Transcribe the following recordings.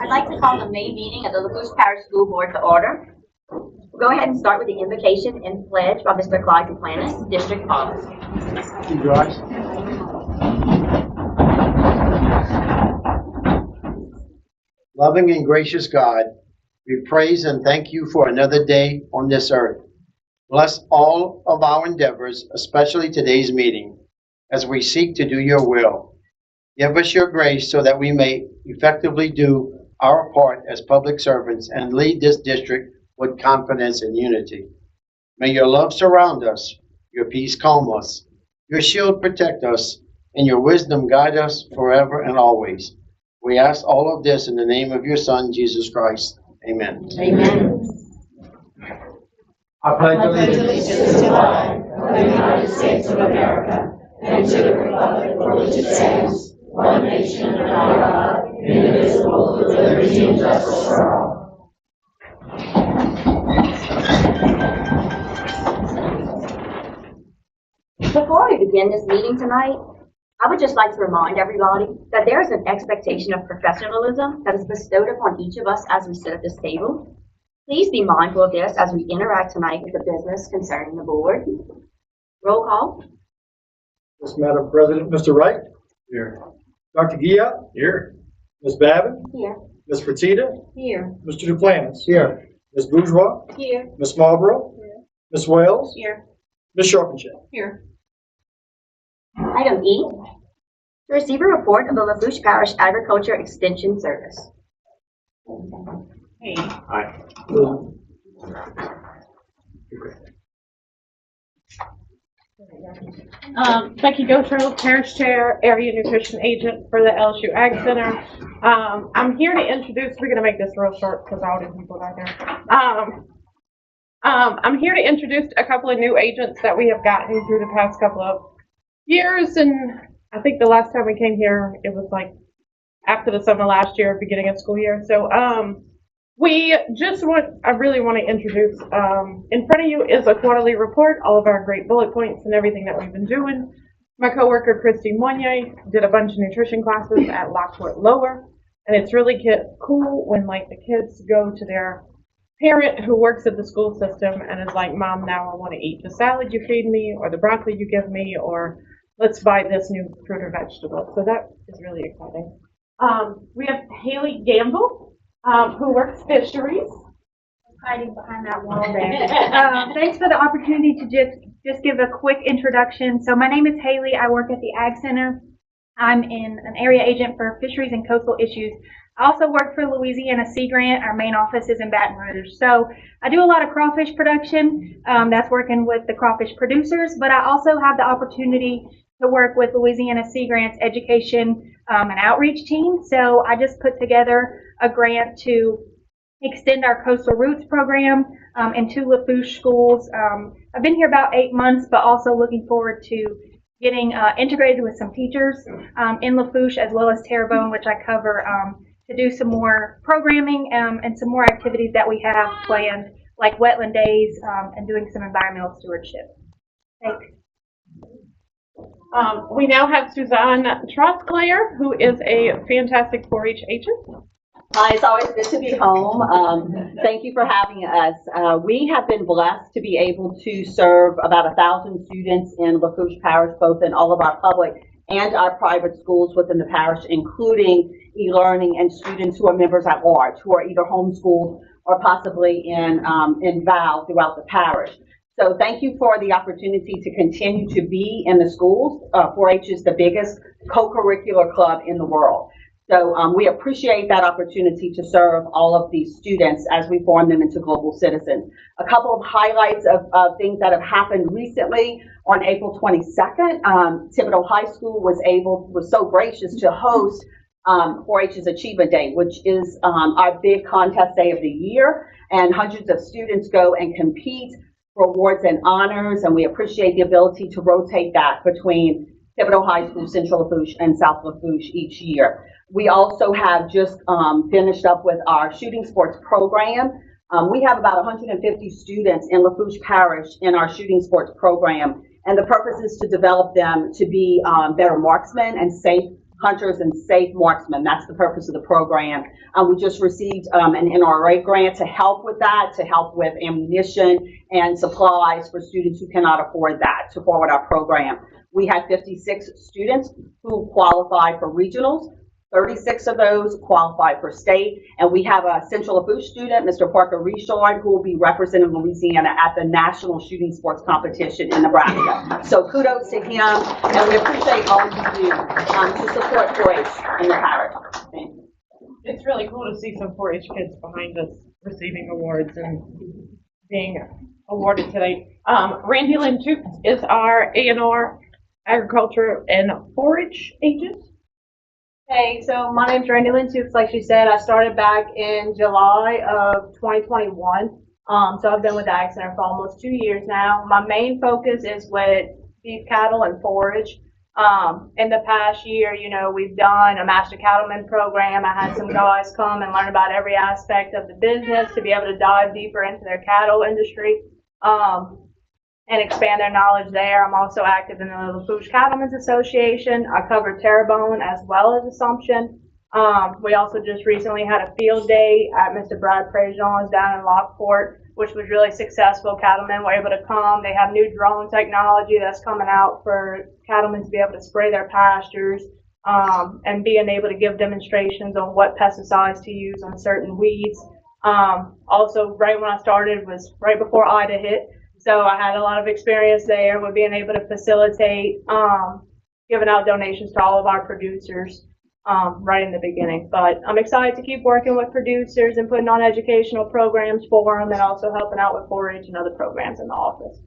I'd like to call the May meeting of the Lafourche Parish School Board to order. We'll go ahead and start with the invocation and pledge by Mr. Clyde Duplantis, District Officer. You guys. Loving and gracious God, we praise and thank you for another day on this earth. Bless all of our endeavors, especially today's meeting, as we seek to do your will. Give us your grace so that we may effectively do our part as public servants and lead this district with confidence and unity. May your love surround us, your peace calm us, your shield protect us, and your wisdom guide us forever and always. We ask all of this in the name of your Son, Jesus Christ. Amen. Amen. I pledge allegiance to the flag of the United States of America and to the republic for which it stands, one nation under God, indivisible, with liberty and justice for all. Before we begin this meeting tonight, I would just like to remind everybody that there is an expectation of professionalism that is bestowed upon each of us as we sit at this table. Please be mindful of this as we interact tonight with the business concerning the board. Roll call. Yes, Madam President. Mr. Wright? Here. Dr. Gia? Here. Ms. Babin? Here. Ms. Fertitta? Here. Mr. Duplantis? Here. Ms. Bourgeois? Here. Ms. Marlborough? Here. Ms. Wales? Here. Ms. Sharpenshaw? Here. Item E, to receive a report of the Lafourche Parish Agriculture Extension Service. Hey. Hi. Becky Gotro, Parish Chair, Area Nutrition Agent for the LSU Ag Center. I'm here to introduce, we're going to make this real short because all the people out there. I'm here to introduce a couple of new agents that we have gotten through the past couple of years, and I think the last time we came here, it was like after the summer last year, beginning of school year. So I really want to introduce, in front of you is a quarterly report, all of our great bullet points and everything that we've been doing. My coworker, Christy Monnier, did a bunch of nutrition classes at Lafourche Lower, and it's really cool when like the kids go to their parent who works at the school system and is like, Mom, now I want to eat the salad you feed me, or the broccoli you give me, or let's buy this new fruit or vegetable. So that is really exciting. We have Haley Gamble, who works fisheries. Hiding behind that wall there. Thanks for the opportunity to just give a quick introduction. So my name is Haley. I work at the Ag Center. I'm an area agent for fisheries and coastal issues. I also work for Louisiana Sea Grant. Our main office is in Baton Rouge. So I do a lot of crawfish production. That's working with the crawfish producers, but I also have the opportunity to work with Louisiana Sea Grant's education and outreach team. So I just put together a grant to extend our Coastal Roots program in 2 Lafourche schools. I've been here about 8 months, but also looking forward to getting integrated with some teachers in Lafourche as well as Terrebonne, which I cover, to do some more programming and some more activities that we have planned, like wetland days and doing some environmental stewardship. Thanks. We now have Suzanne Trotsklayer, who is a fantastic 4-H agent. Hi, it's always good to be home. Thank you for having us. We have been blessed to be able to serve about 1,000 students in Lafourche Parish, both in all of our public and our private schools within the parish, including e-learning and students who are members at large, who are either homeschooled or possibly in VAL throughout the parish. So thank you for the opportunity to continue to be in the schools. 4-H is the biggest co-curricular club in the world. So we appreciate that opportunity to serve all of these students as we form them into global citizens. A couple of highlights of things that have happened recently. On April 22nd, Thibodeau High School was so gracious to host 4-H's Achievement Day, which is our big contest day of the year, and hundreds of students go and compete for awards and honors, and we appreciate the ability to rotate that between Thibodeau High School, Central Lafourche, and South Lafourche each year. We also have just finished up with our shooting sports program. We have about 150 students in Lafourche Parish in our shooting sports program, and the purpose is to develop them to be better marksmen and safe hunters and safe marksmen. That's the purpose of the program. We just received an NRA grant to help with that, to help with ammunition and supplies for students who cannot afford that, to forward our program. We had 56 students who qualified for regionals. 36 of those qualified for state, and we have a Central Lafourche student, Mr. Parker Richard, who will be representing Louisiana at the National Shooting Sports Competition in Nebraska. So kudos to him, and we appreciate all you do to support 4-H in the parish. Thank you. It's really cool to see some 4-H kids behind us receiving awards and being awarded today. Randy Lynn Toops is our A&R Agriculture and 4-H agent. Hey, so my name's Randy Lynn Toops. Like she said, I started back in July of 2021. So I've been with the Ag Center for almost 2 years now. My main focus is with beef cattle and forage. In the past year, you know, we've done a Master Cattleman program. I had some guys come and learn about every aspect of the business to be able to dive deeper into their cattle industry. And expand their knowledge there. I'm also active in the Lafourche Cattlemen's Association. I cover Terrebonne as well as Assumption. We also just recently had a field day at Mr. Brad Prejean's down in Lafourche, which was really successful. Cattlemen were able to come. They have new drone technology that's coming out for cattlemen to be able to spray their pastures, and being able to give demonstrations on what pesticides to use on certain weeds. Also, right when I started was right before Ida hit. So I had a lot of experience there with being able to facilitate, giving out donations to all of our producers right in the beginning. But I'm excited to keep working with producers and putting on educational programs for them and also helping out with 4-H and other programs in the office.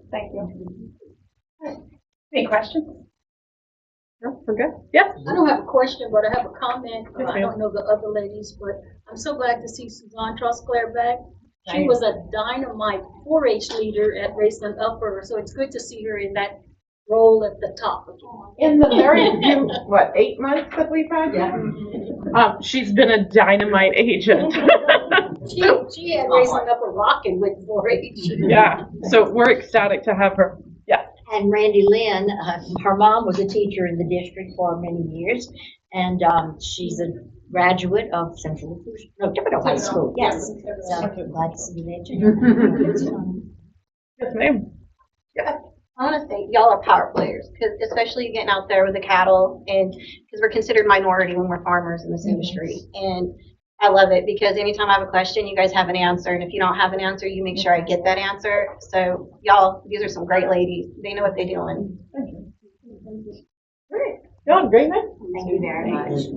Thank you. Any questions? No, we're good? Yes. I don't have a question, but I have a comment. Yes, I don't know the other ladies, but I'm so glad to see Suzanne Trosclair back. She was a dynamite 4-H leader at Raceland Upper, so it's good to see her in that role at the top. In the very few, 8 months that we've had? Yeah. She's been a dynamite agent. She had Raceland Upper rocking with 4-H. Yeah, so we're ecstatic to have her. Yeah. And Randy Lynn, her mom was a teacher in the district for many years, and she's a graduate of Central Lafourche High School. Yes. So glad to see you there. Yes, ma'am. I want to say y'all are power players, because especially getting out there with the cattle, and because we're considered minority when we're farmers in this industry. And I love it because anytime I have a question, you guys have an answer. And if you don't have an answer, you make sure I get that answer. So y'all, these are some great ladies. They know what they're doing. Thank you. Great. Y'all, great night. Thank you very much.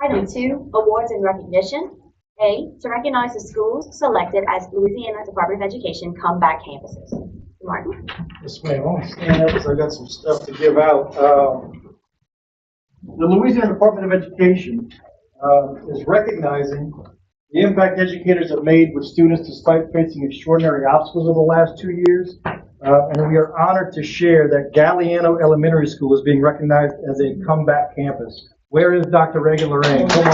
Item 2, awards and recognition. A, to recognize the schools selected as Louisiana Department of Education comeback campuses. Martin. Yes, ma'am. I'm gonna stand up because I got some stuff to give out. The Louisiana Department of Education is recognizing the impact educators have made with students despite facing extraordinary obstacles over the last 2 years. And we are honored to share that Galliano Elementary School is being recognized as a comeback campus. Where is Dr. Reagan Lorraine? Come on.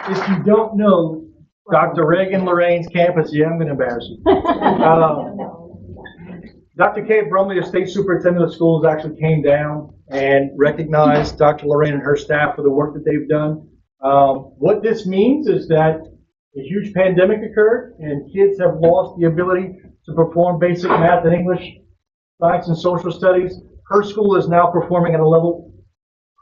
If you don't know Dr. Reagan Lorraine's campus, yeah, I'm going to embarrass you. Dr. Kay Brumley, the state superintendent of schools, actually came down and recognized Dr. Lorraine and her staff for the work that they've done. What this means is that a huge pandemic occurred and kids have lost the ability to perform basic math and English, science and social studies. Her school is now performing at a level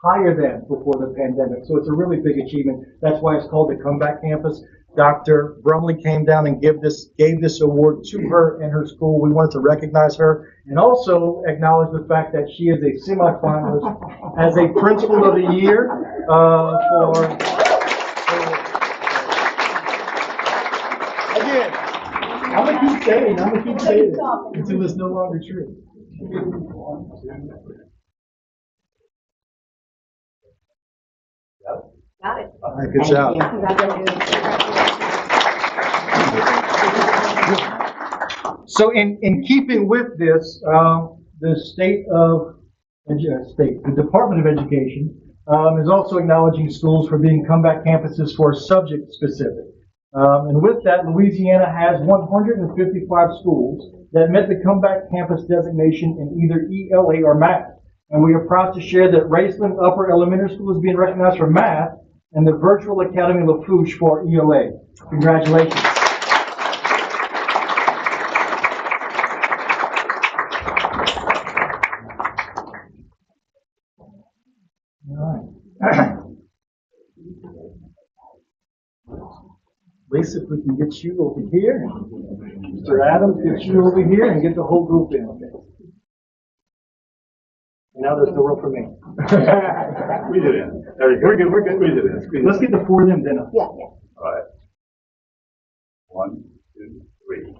higher than before the pandemic. So it's a really big achievement. That's why it's called the Comeback Campus. Dr. Brumley came down and gave this award to her and her school. We wanted to recognize her and also acknowledge the fact that she is a semifinalist as a Principal of the Year Again, I'm going to keep saying it until it's no longer true. Got it. All right, good job. So in keeping with this, the Department of Education is also acknowledging schools for being comeback campuses for subject specific. And with that, Louisiana has 155 schools that met the comeback campus designation in either ELA or math. And we are proud to share that Raceland Upper Elementary School is being recognized for math and the Virtual Academy Lafourche for ELA. Congratulations. All right. Lisa, if we can get you over here. Mr. Adams, get you over here and get the whole group in, okay? Now there's no room for me. We did it. We're good. We did it. Let's get the four of them then. Yeah. All right. 1, 2, 3.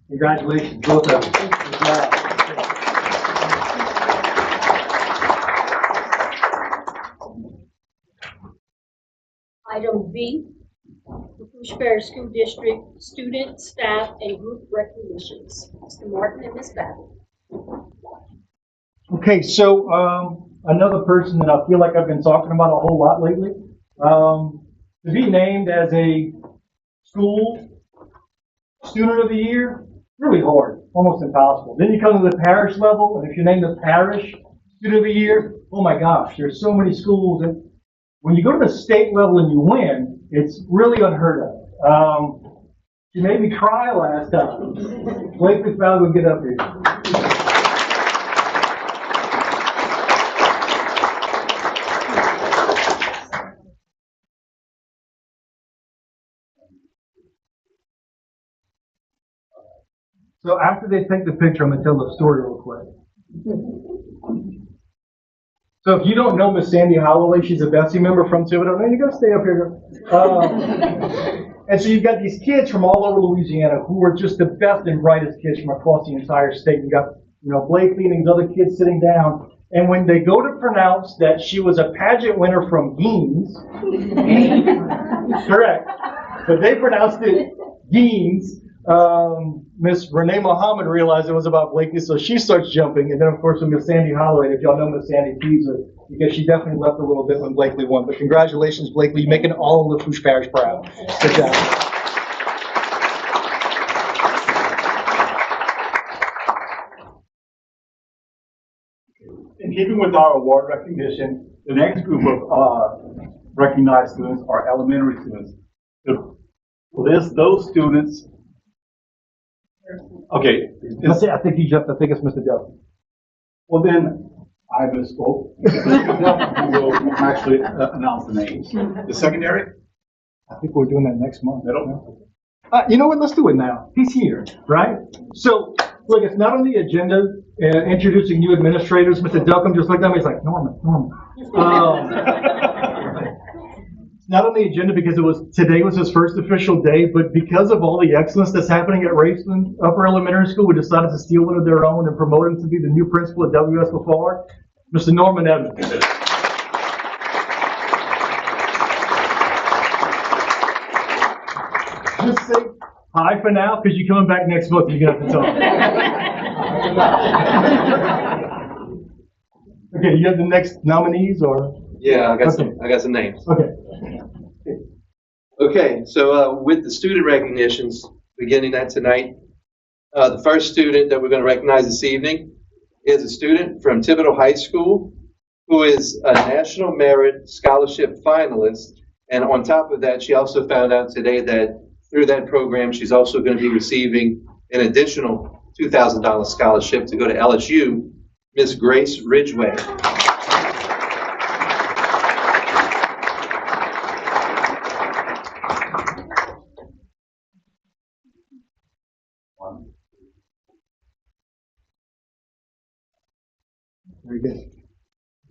Congratulations, both of you. Good job. Item B, Lafourche Parish School District Student, Staff, and Group Recognitions. Mr. Martin and Ms. Babbitt. Okay, so another person that I feel like I've been talking about a whole lot lately, to be named as a school student of the year, really hard, almost impossible. Then you come to the parish level, and if you're named the parish student of the year, oh my gosh, there's so many schools. And when you go to the state level and you win, it's really unheard of. She made me cry last time. Blakely Valley would get up here. So after they take the picture, I'm going to tell the story real quick. So if you don't know Miss Sandy Holloway, she's a Bessie member from Thibodeau. No, you got to stay up here. And so you've got these kids from all over Louisiana who are just the best and brightest kids from across the entire state. You got, Blakely and these other kids sitting down. And when they go to pronounce that she was a pageant winner from Geens, correct, but they pronounced it Geens. Miss Renee Muhammad realized it was about Blakely, so she starts jumping. And then, of course, with Miss Sandy Holloway, if y'all know Miss Sandy, teased her because she definitely left a little bit when Blakely won. But congratulations, Blakely. You're making all of Lafourche Parish proud. Good job. In keeping with our award recognition, the next group of recognized students are elementary students. Those students. Okay. I think he jumped. I think it's Mr. Delphin. Well, then I misspoke. Mr. Delphin will actually announce the names. The secondary? I think we're doing that next month. Middle? You know what? Let's do it now. He's here, right? So, look, it's not on the agenda. Introducing new administrators. Mr. Duckham just looked at me. He's like, Norman. Not on the agenda because today was his first official day, but because of all the excellence that's happening at Raceland Upper Elementary School, we decided to steal one of their own and promote him to be the new principal at WS Lafourche, Mr. Norman Evans. Just say hi for now, because you're coming back next month. You're gonna have to talk. Okay, you have the next nominees, or? Yeah, I got some names. Okay. Okay, so with the student recognitions beginning that tonight, the first student that we're going to recognize this evening is a student from Thibodeau High School who is a National Merit Scholarship finalist. And on top of that, she also found out today that through that program, she's also going to be receiving an additional $2,000 scholarship to go to LSU, Miss Grace Ridgway. Very good.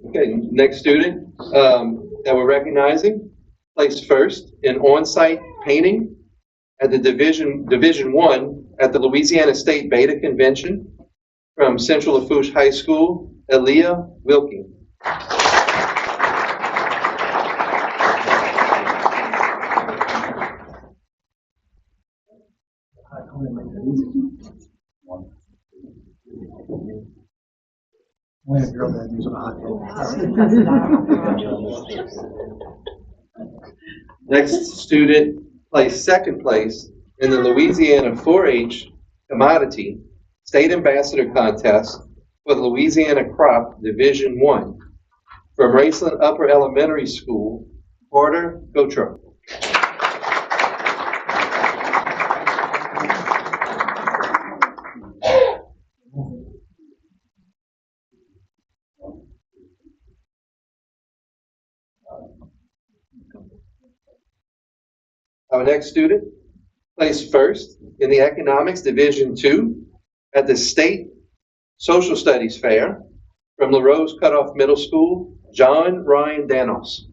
Okay, next student that we're recognizing placed first in on-site painting at the Division 1 at the Louisiana State Beta Convention from Central Lafourche High School, Aaliyah Wilking. Only a girl that uses a hot Next student placed second place in the Louisiana 4-H Commodity State Ambassador Contest for the Louisiana Crop Division 1 from Raceland Upper Elementary School, Porter Gotro. Our next student placed first in the Economics Division 2 at the State Social Studies Fair from LaRose Cutoff Middle School, John Ryan Danos.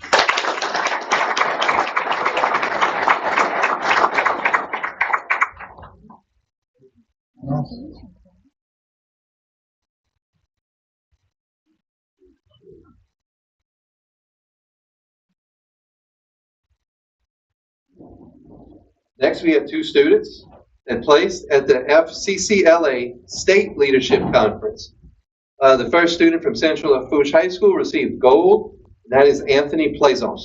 Next, we have two students that placed at the FCCLA State Leadership Conference. The first student from Central Lafourche High School received gold, and that is Anthony Plazos.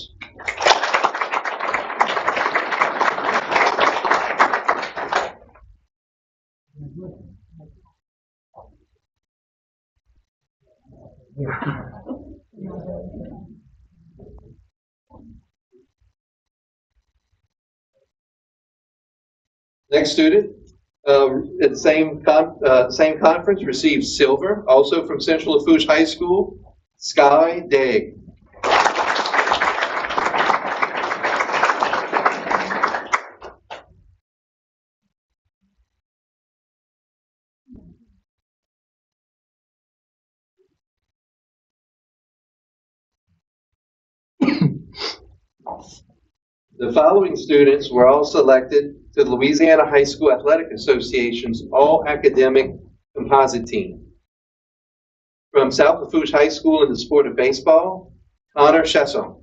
Next student at the same conference received silver, also from Central Lafourche High School, Sky Dag. The following students were all selected to the Louisiana High School Athletic Association's All-Academic Composite Team. From South Lafourche High School in the sport of baseball, Connor Chesson.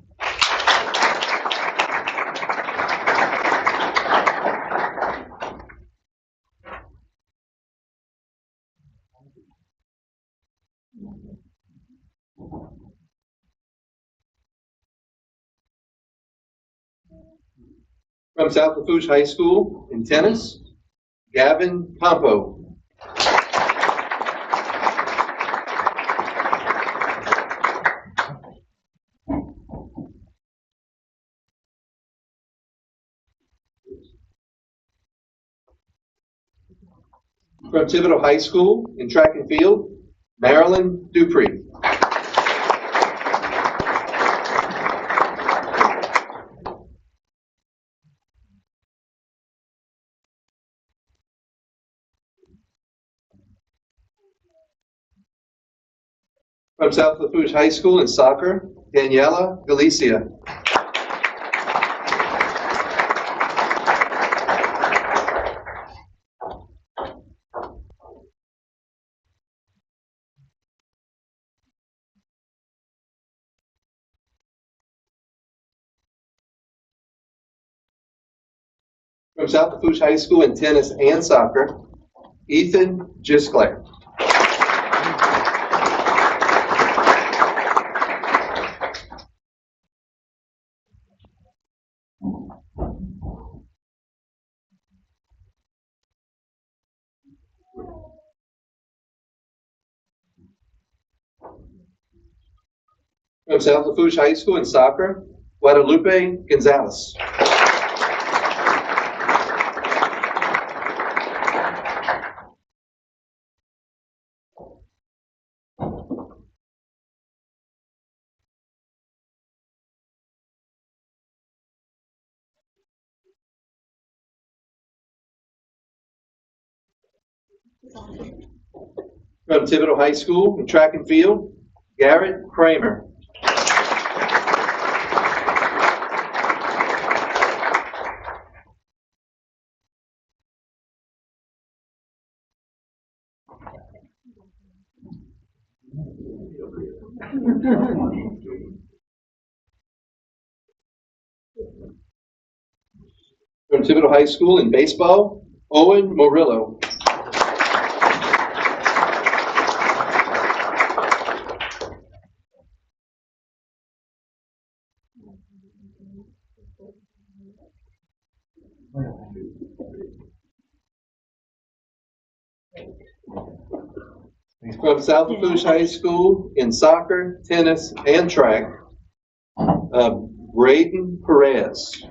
From South Lafourche High School in tennis, Gavin Campo. From Thibodeau High School in track and field, Marilyn Dupree. From South Lafourche High School in soccer, Daniela Galicia. From South Lafourche High School in tennis and soccer, Ethan Gisclair. From South Lafourche High School in soccer, Guadalupe Gonzalez. From Thibodeau High School in track and field, Garrett Kramer. From Thibodeau High School in baseball, Owen Morillo. From South Lafourche High School in soccer, tennis, and track, Braden Perez.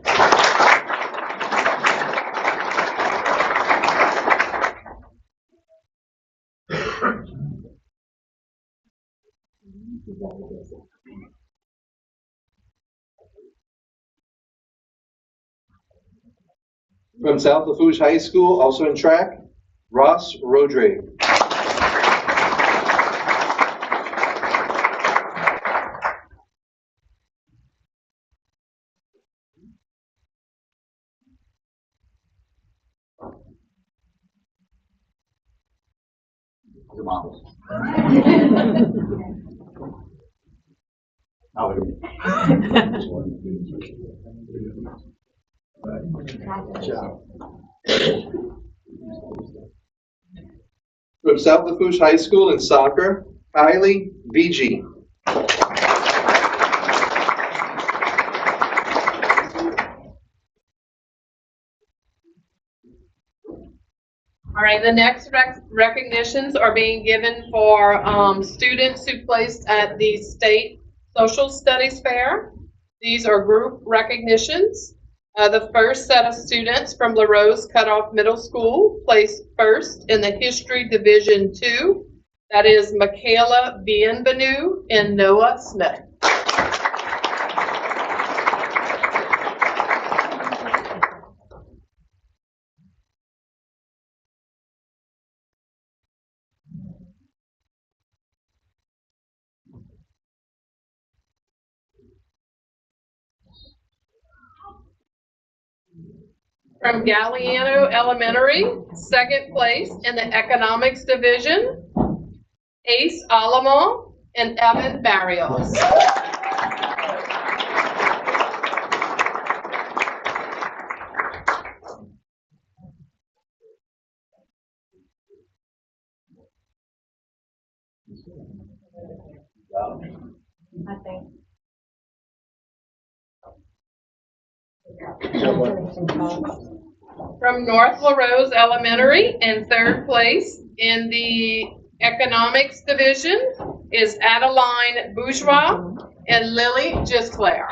From South Lafourche High School, also in track, Ross Rodrigue. The models. Now look at me. From South Lafourche High School in soccer, Kylie VG. All right, the next recognitions are being given for students who placed at the State Social Studies Fair. These are group recognitions. The first set of students from LaRose Cutoff Middle School placed first in the History Division 2. That is Michaela Bienvenu and Noah Smith. From Galliano Elementary, second place in the Economics Division, Ace Alamo and Evan Barrios. I think. From North LaRose Elementary, in third place in the Economics Division is Adeline Bourgeois and Lily Gisclair.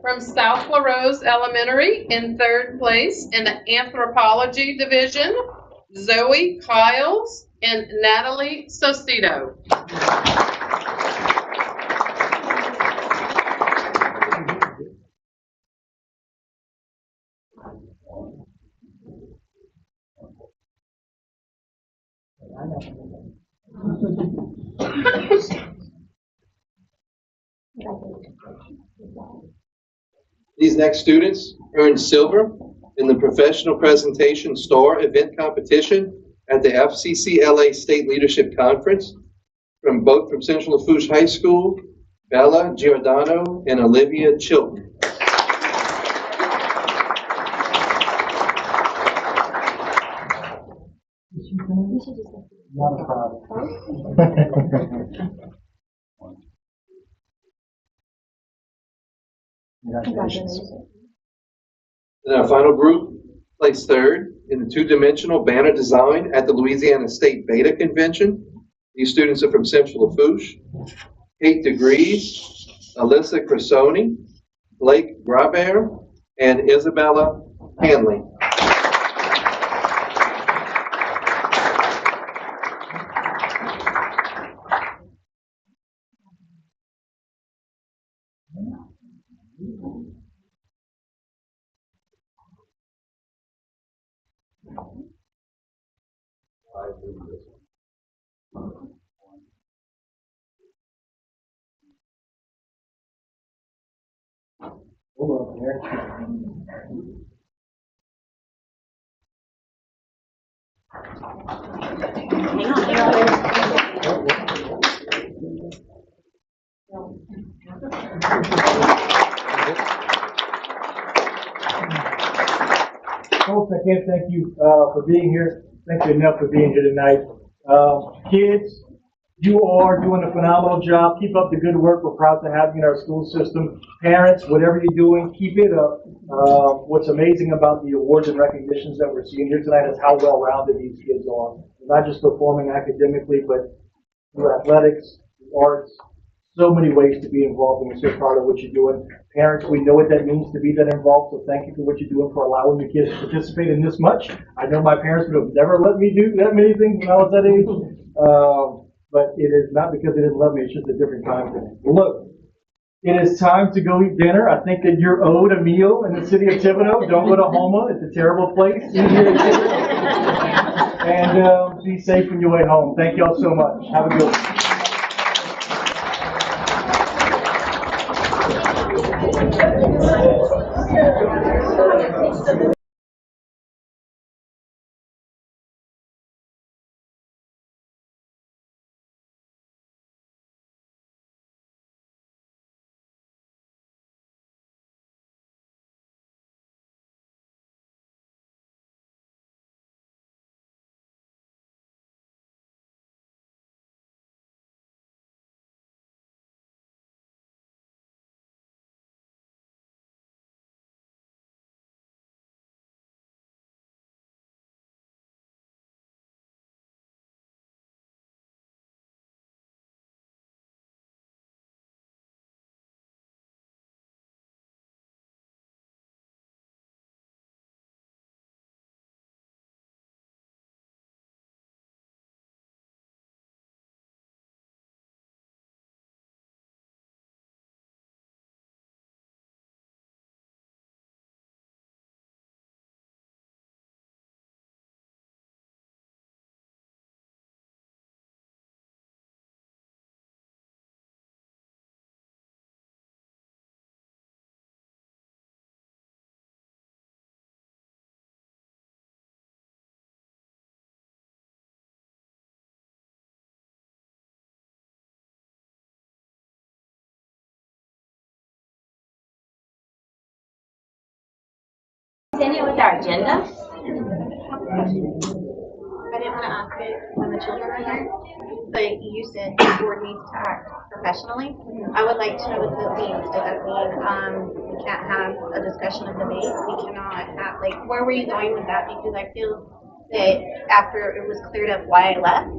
From South LaRose Elementary, in third place in the Anthropology Division, Zoe Kiles and Natalie Sosito. These next students earned silver in the Professional Presentation Star Event Competition at the FCCLA State Leadership Conference from Central Lafourche High School, Bella Giordano and Olivia Chilton. Not a problem. Congratulations. And our final group placed third in the two-dimensional banner design at the Louisiana State Beta Convention. These students are from Central Lafourche. Kate DeGrees, Alyssa Cresoni, Blake Grabert, and Isabella Hanley. Folks, I can't thank you for being here. Thank you enough for being here tonight. Kids, you are doing a phenomenal job. Keep up the good work. We're proud to have you in our school system. Parents, whatever you're doing, keep it up. What's amazing about the awards and recognitions that we're seeing here tonight is how well-rounded these kids are. They're not just performing academically, but through athletics, arts, so many ways to be involved, and we're so proud of what you're doing. Parents, we know what that means to be that involved, so thank you for what you're doing for allowing the kids to participate in this much. I know my parents would have never let me do that many things when I was that age, but it is not because they didn't love me, it's just a different time for me. Well, look, it is time to go eat dinner. I think that you're owed a meal in the city of Thibodeau. Don't go to Homa, it's a terrible place. And be safe on your way home. Thank you all so much. Have a good one. Continue with our agenda. I didn't want to ask it when the children are here, but you said the board needs to act professionally. I would like to know what that means. Does that mean we can't have a discussion of debate? We cannot have, like, where were you going with that? Because I feel that after it was cleared up why I left,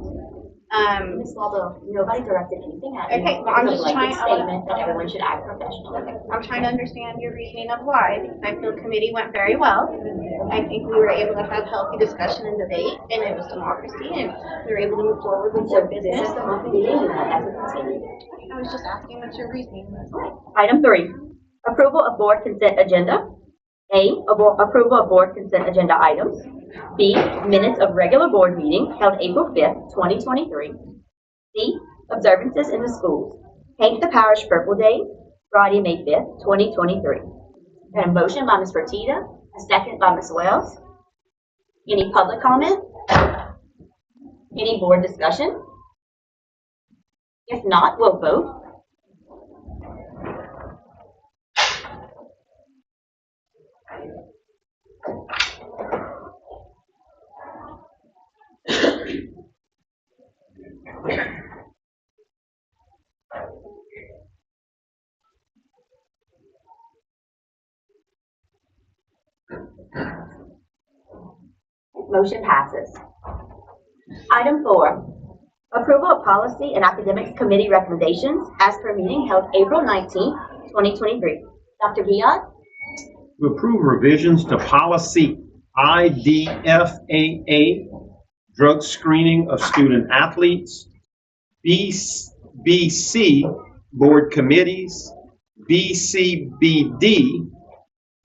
Ms. Waldo, nobody directed anything at you. Okay, well, I'm It's a just trying- blanket statement that everyone should act professionally. I'm trying to understand your reasoning of why, because I feel committee went very well. I think we were able to have healthy discussion and debate, and it was democracy, and we were able to move forward with So board this business. is the monthly meeting, and that will continue. I was just asking what your reasoning was. Item 3, approval of board consent agenda. A, approval of board consent agenda items. B, minutes of regular board meeting held April 5th, 2023. C, observances in the schools. Paint the Parish Purple Day, Friday, May 5th, 2023. Got a motion by Ms. Fertitta, a second by Ms. Wells. Any public comment? Any board discussion? If not, we'll vote. Motion passes. Item 4, approval of policy and academics committee recommendations as per meeting held April 19th, 2023. Dr. Viad? To approve revisions to policy IDFAA, drug screening of student athletes, BC, board committees, BCBD,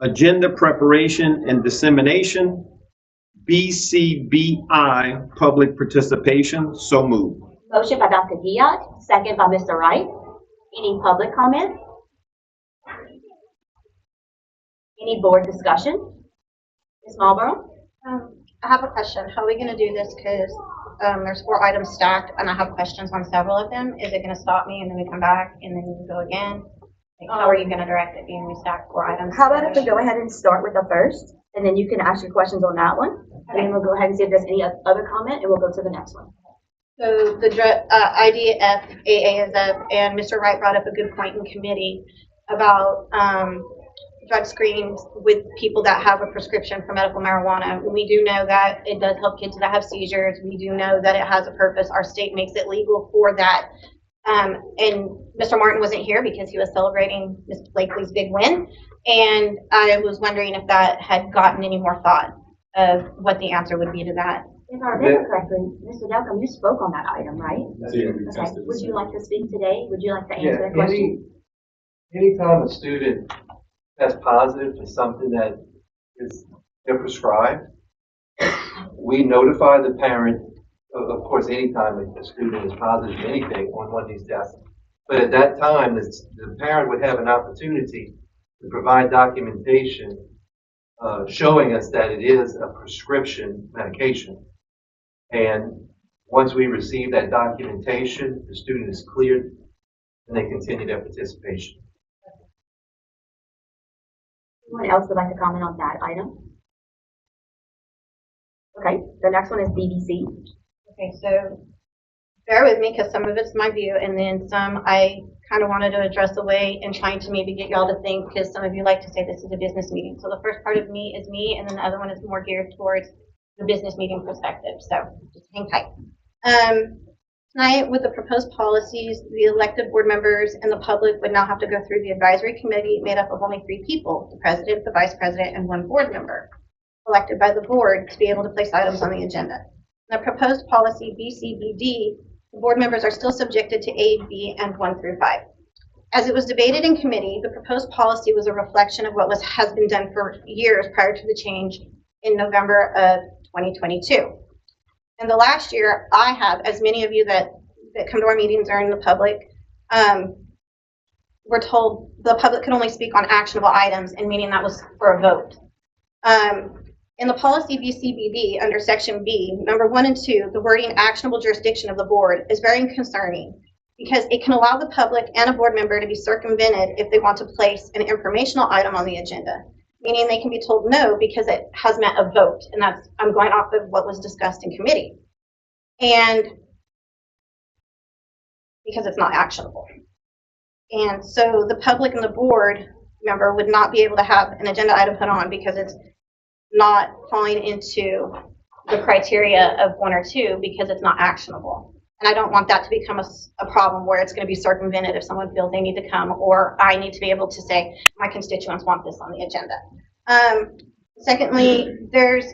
agenda preparation and dissemination, BCBI, public participation. So moved. Motion by Dr. Viad, second by Mr. Wright. Any public comment? Any board discussion? Ms. Marlboro? I have a question. How are we gonna do this? Cause, there's 4 items stacked and I have questions on several of them. Is it gonna stop me and then we come back and then we go again? Like, how are you gonna direct it being we stack 4 items? How about if we go ahead and start with the first, and then you can ask your questions on that one, and then we'll go ahead and see if there's any other comment, and we'll go to the next one. So the IDF, AASF, and Mr. Wright brought up a good point in committee about drug screenings with people that have a prescription for medical marijuana. We do know that it does help kids that have seizures. We do know that it has a purpose. Our state makes it legal for that. And Mr. Martin wasn't here because he was celebrating Ms. Blakely's big win. And I was wondering if that had gotten any more thought of what the answer would be to that. If I remember correctly, Mr. Delcom, you spoke on that item, right? Okay. Would you like to speak today? Would you like to answer that question? Anytime a student tests positive for something that is they're prescribed, we notify the parent. Of course, anytime a student is positive for anything on one of these tests, but at that time, the parent would have an opportunity to provide documentation showing us that it is a prescription medication. And once we receive that documentation, the student is cleared and they continue their participation. Anyone else would like to comment on that item? Okay, the next one is BBC. Okay, so bear with me because some of it's my view and then some I kind of wanted to address away and trying to maybe get y'all to think because some of you like to say this is a business meeting. So the first part of me is me and then the other one is more geared towards the business meeting perspective. So just hang tight. Tonight with the proposed policies, the elected board members and the public would now have to go through the advisory committee made up of only 3 people, the president, the vice president, and 1 board member, elected by the board to be able to place items on the agenda. The proposed policy BCBD, the board members are still subjected to A, B, and 1 through 5. As it was debated in committee, the proposed policy was a reflection of what has been done for years prior to the change in November of 2022. And the last year, I have, as many of you that come to our meetings are in the public, were told the public could only speak on actionable items, and meaning that was for a vote. In the policy BCBD, under section B, number 1 and 2, the wording actionable jurisdiction of the board is very concerning because it can allow the public and a board member to be circumvented if they want to place an informational item on the agenda, meaning they can be told no because it has met a vote, and that's, I'm going off of what was discussed in committee, and because it's not actionable. And so the public and the board member would not be able to have an agenda item put on because it's not falling into the criteria of 1 or 2 because it's not actionable. And I don't want that to become a problem where it's going to be circumvented if someone feels they need to come, or I need to be able to say my constituents want this on the agenda. Secondly, there's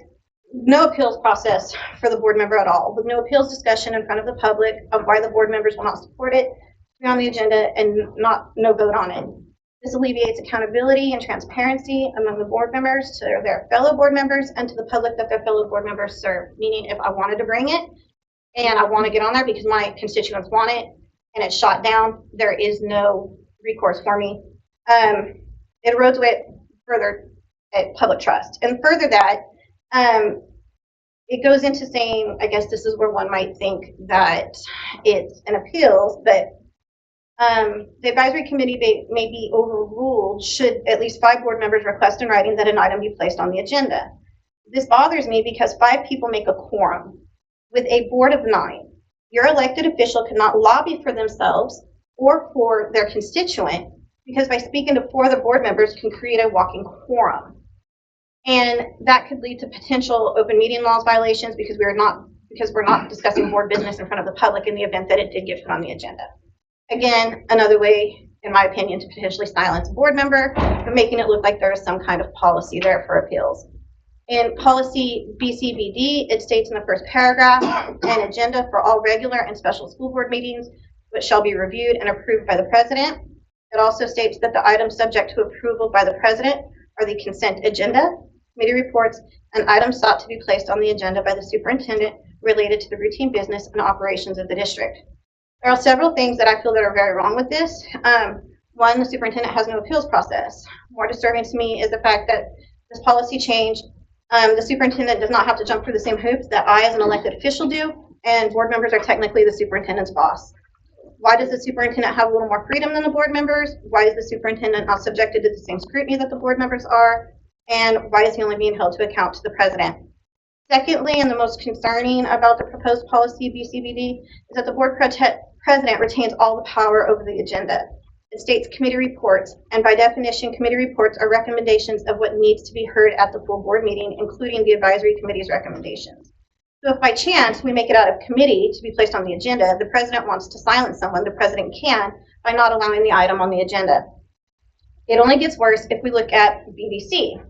no appeals process for the board member at all, with no appeals discussion in front of the public of why the board members will not support it, be on the agenda, and no vote on it. This alleviates accountability and transparency among the board members to their fellow board members and to the public that their fellow board members serve. Meaning if I wanted to bring it and I want to get on there because my constituents want it and it's shot down, there is no recourse for me. It erodes away further public trust. And further that, it goes into saying, I guess this is where one might think that it's an appeals, but the advisory committee may be overruled should at least 5 board members request in writing that an item be placed on the agenda. This bothers me because 5 people make a quorum with a board of 9. Your elected official cannot lobby for themselves or for their constituent because by speaking to 4 of the board members can create a walking quorum. And that could lead to potential open meeting laws violations because we're not discussing board business in front of the public in the event that it did get put on the agenda. Again, another way, in my opinion, to potentially silence a board member, but making it look like there is some kind of policy there for appeals. In policy BCBD, it states in the first paragraph, an agenda for all regular and special school board meetings, which shall be reviewed and approved by the president. It also states that the items subject to approval by the president are the consent agenda, committee reports, and items sought to be placed on the agenda by the superintendent related to the routine business and operations of the district. There are several things that I feel that are very wrong with this. One, the superintendent has no appeals process. More disturbing to me is the fact that this policy change, the superintendent does not have to jump through the same hoops that I as an elected official do, and board members are technically the superintendent's boss. Why does the superintendent have a little more freedom than the board members? Why is the superintendent not subjected to the same scrutiny that the board members are? And why is he only being held to account to the president? Secondly, and the most concerning about the proposed policy BCBD is that the board president retains all the power over the agenda. It states committee reports, and by definition, committee reports are recommendations of what needs to be heard at the full board meeting, including the advisory committee's recommendations. So if by chance we make it out of committee to be placed on the agenda, the president wants to silence someone, the president can by not allowing the item on the agenda. It only gets worse if we look at BBC.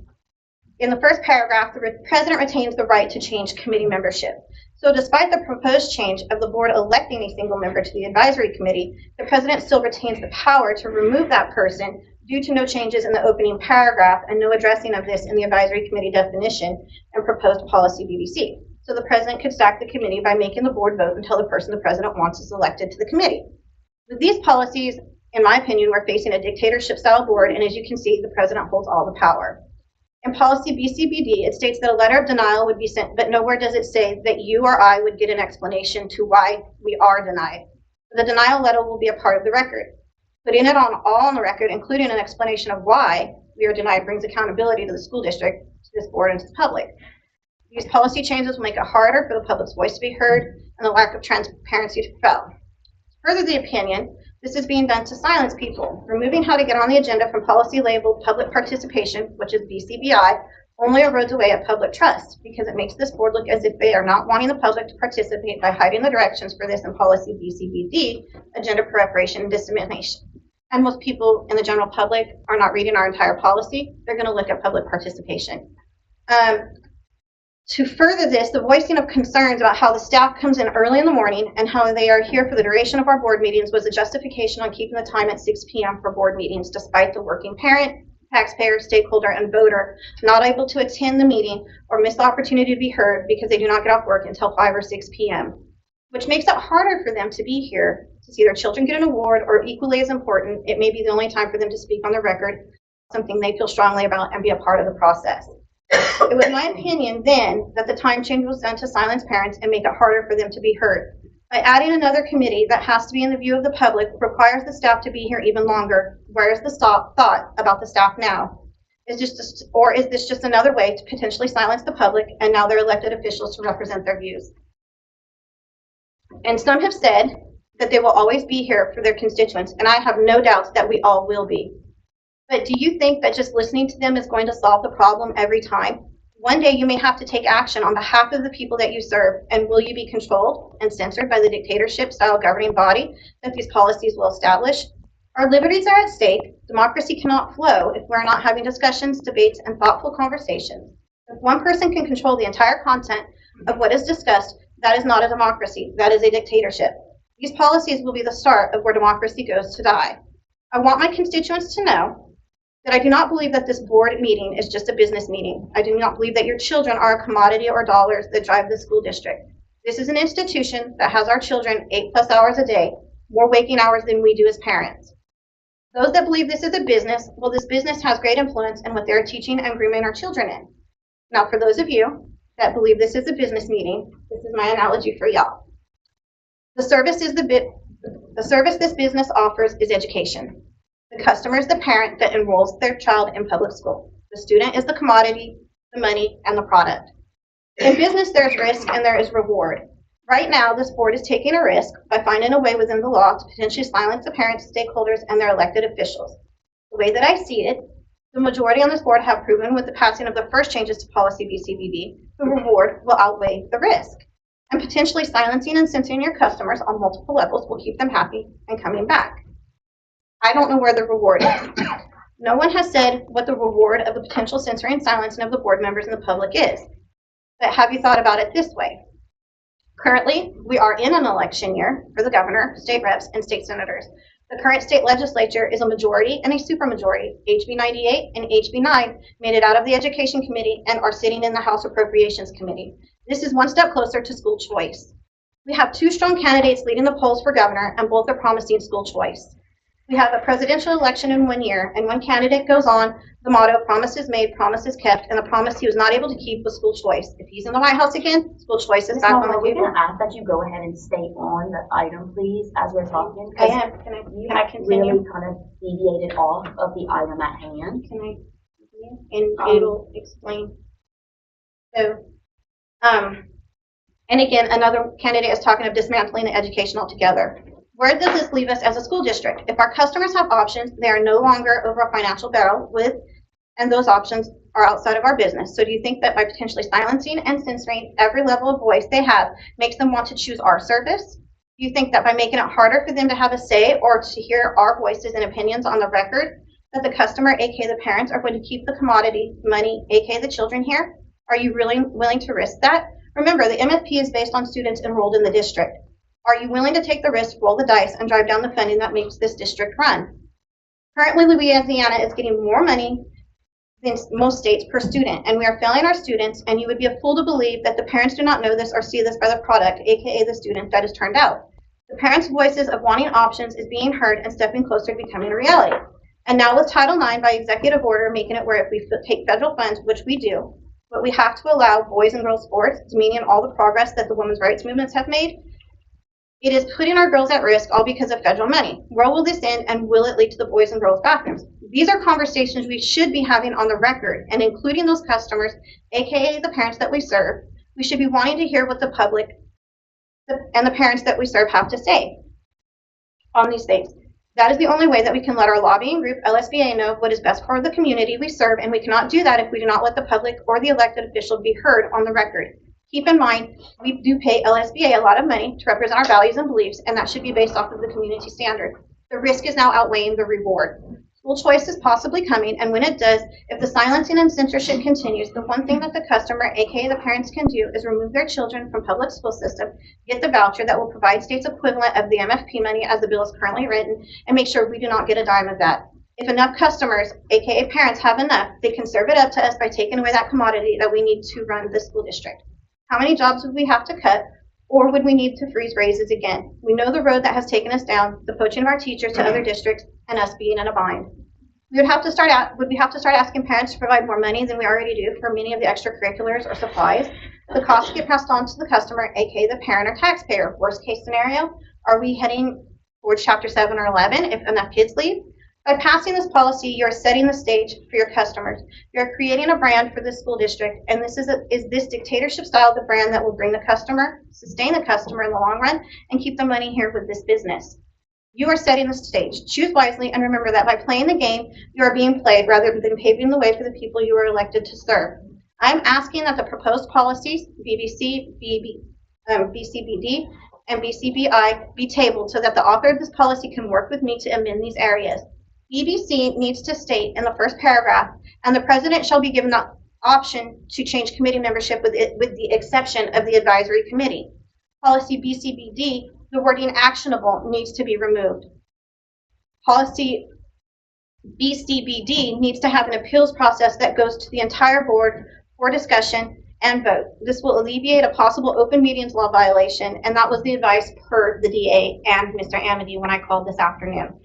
In the first paragraph, the president retains the right to change committee membership. So despite the proposed change of the board electing a single member to the advisory committee, the president still retains the power to remove that person due to no changes in the opening paragraph and no addressing of this in the advisory committee definition and proposed policy BBC. So the president could sack the committee by making the board vote until the person the president wants is elected to the committee. With these policies, in my opinion, we're facing a dictatorship-style board, and as you can see, the president holds all the power. In policy BCBD, it states that a letter of denial would be sent, but nowhere does it say that you or I would get an explanation to why we are denied. The denial letter will be a part of the record. Putting it all on the record, including an explanation of why we are denied, brings accountability to the school district, to this board, and to the public. These policy changes will make it harder for the public's voice to be heard and the lack of transparency to prevail. Further the opinion, this is being done to silence people. Removing how to get on the agenda from policy labeled public participation, which is BCBI, only erodes away at public trust because it makes this board look as if they are not wanting the public to participate by hiding the directions for this in policy BCBD, agenda preparation and dissemination. And most people in the general public are not reading our entire policy. They're going to look at public participation. To further this, the voicing of concerns about how the staff comes in early in the morning and how they are here for the duration of our board meetings was a justification on keeping the time at 6 p.m. for board meetings, despite the working parent, taxpayer, stakeholder, and voter not able to attend the meeting or miss the opportunity to be heard because they do not get off work until 5 or 6 p.m., which makes it harder for them to be here to see their children get an award, or equally as important, it may be the only time for them to speak on the record, something they feel strongly about and be a part of the process. It was my opinion then that the time change was done to silence parents and make it harder for them to be heard. By adding another committee that has to be in the view of the public requires the staff to be here even longer. Where is the thought about the staff now? Is this just another way to potentially silence the public and now they're elected officials to represent their views? And some have said that they will always be here for their constituents, and I have no doubts that we all will be. But do you think that just listening to them is going to solve the problem every time? One day you may have to take action on behalf of the people that you serve, and will you be controlled and censored by the dictatorship-style governing body that these policies will establish? Our liberties are at stake. Democracy cannot flow if we're not having discussions, debates, and thoughtful conversations. If one person can control the entire content of what is discussed, that is not a democracy. That is a dictatorship. These policies will be the start of where democracy goes to die. I want my constituents to know that I do not believe that this board meeting is just a business meeting. I do not believe that your children are a commodity or dollars that drive the school district. This is an institution that has our children 8+ hours a day, more waking hours than we do as parents. Those that believe this is a business, well, this business has great influence in what they're teaching and grooming our children in. Now, for those of you that believe this is a business meeting, this is my analogy for y'all. The service this business offers is education. The customer is the parent that enrolls their child in public school. The student is the commodity, the money, and the product. In business, there's risk and there is reward. Right now, this board is taking a risk by finding a way within the law to potentially silence the parents, stakeholders, and their elected officials. The way that I see it, the majority on this board have proven with the passing of the first changes to policy BCBD, the reward will outweigh the risk. And potentially silencing and censoring your customers on multiple levels will keep them happy and coming back. I don't know where the reward is. No one has said what the reward of the potential censoring and silencing of the board members and the public is. But have you thought about it this way? Currently, we are in an election year for the governor, state reps, and state senators. The current state legislature is a majority and a supermajority. HB 98 and HB 9 made it out of the Education Committee and are sitting in the House Appropriations Committee. This is one step closer to school choice. We have two strong candidates leading the polls for governor, and both are promising school choice. We have a presidential election in 1 year, and one candidate goes on the motto, promises made, promises kept, and the promise he was not able to keep was school choice. If he's in the White House again, school choice is Ms. back on Mulder, the we're table. gonna ask that you go ahead and stay on the item, please, as we're talking. I am. Can I continue? Really kind of deviated off of the item at hand. Can I continue? And it'll explain. So, and again, another candidate is talking of dismantling the education altogether. Where does this leave us as a school district? If our customers have options, they are no longer over a financial barrel with, and those options are outside of our business. So do you think that by potentially silencing and censoring every level of voice they have makes them want to choose our service? Do you think that by making it harder for them to have a say or to hear our voices and opinions on the record, that the customer, aka the parents, are going to keep the commodity, money, aka the children here? Are you really willing to risk that? Remember, the MFP is based on students enrolled in the district. Are you willing to take the risk, roll the dice, and drive down the funding that makes this district run? Currently, Louisiana is getting more money than most states per student, and we are failing our students, and you would be a fool to believe that the parents do not know this or see this by the product, aka the student, that is turned out. The parents' voices of wanting options is being heard and stepping closer to becoming a reality. And now with Title IX by executive order, making it where if we take federal funds, which we do, but we have to allow boys and girls sports, demeaning all the progress that the women's rights movements have made, it is putting our girls at risk all because of federal money. Where will this end, and will it lead to the boys and girls bathrooms? These are conversations we should be having on the record, and including those customers, aka the parents that we serve. We should be wanting to hear what the public and the parents that we serve have to say on these things. That is the only way that we can let our lobbying group, LSBA, know what is best for the community we serve, and we cannot do that if we do not let the public or the elected official be heard on the record. Keep in mind, we do pay LSBA a lot of money to represent our values and beliefs, and that should be based off of the community standard. The risk is now outweighing the reward. School choice is possibly coming, and when it does, if the silencing and censorship continues, the one thing that the customer, aka the parents, can do is remove their children from public school system, get the voucher that will provide states equivalent of the MFP money as the bill is currently written, and make sure we do not get a dime of that. If enough customers, aka parents, have enough, they can serve it up to us by taking away that commodity that we need to run the school district. How many jobs would we have to cut, or would we need to freeze raises again? We know the road that has taken us down, the poaching of our teachers to other districts, and us being in a bind. Would we have to start asking parents to provide more money than we already do for many of the extracurriculars or supplies? The costs get passed on to the customer, aka the parent or taxpayer. Worst case scenario, are we heading towards Chapter 7 or 11 if enough kids leave? By passing this policy, you are setting the stage for your customers. You are creating a brand for this school district, and this is this dictatorship style the brand that will bring the customer, sustain the customer in the long run, and keep the money here with this business. You are setting the stage. Choose wisely, and remember that by playing the game, you are being played rather than paving the way for the people you are elected to serve. I am asking that the proposed policies, BCBD, and BCBI, be tabled so that the author of this policy can work with me to amend these areas. BBC needs to state in the first paragraph, and the president shall be given the option to change committee membership with the exception of the advisory committee. Policy BCBD, the wording actionable needs to be removed. Policy BCBD needs to have an appeals process that goes to the entire board for discussion and vote. This will alleviate a possible open meetings law violation, and that was the advice per the DA and Mr. Amity when I called this afternoon.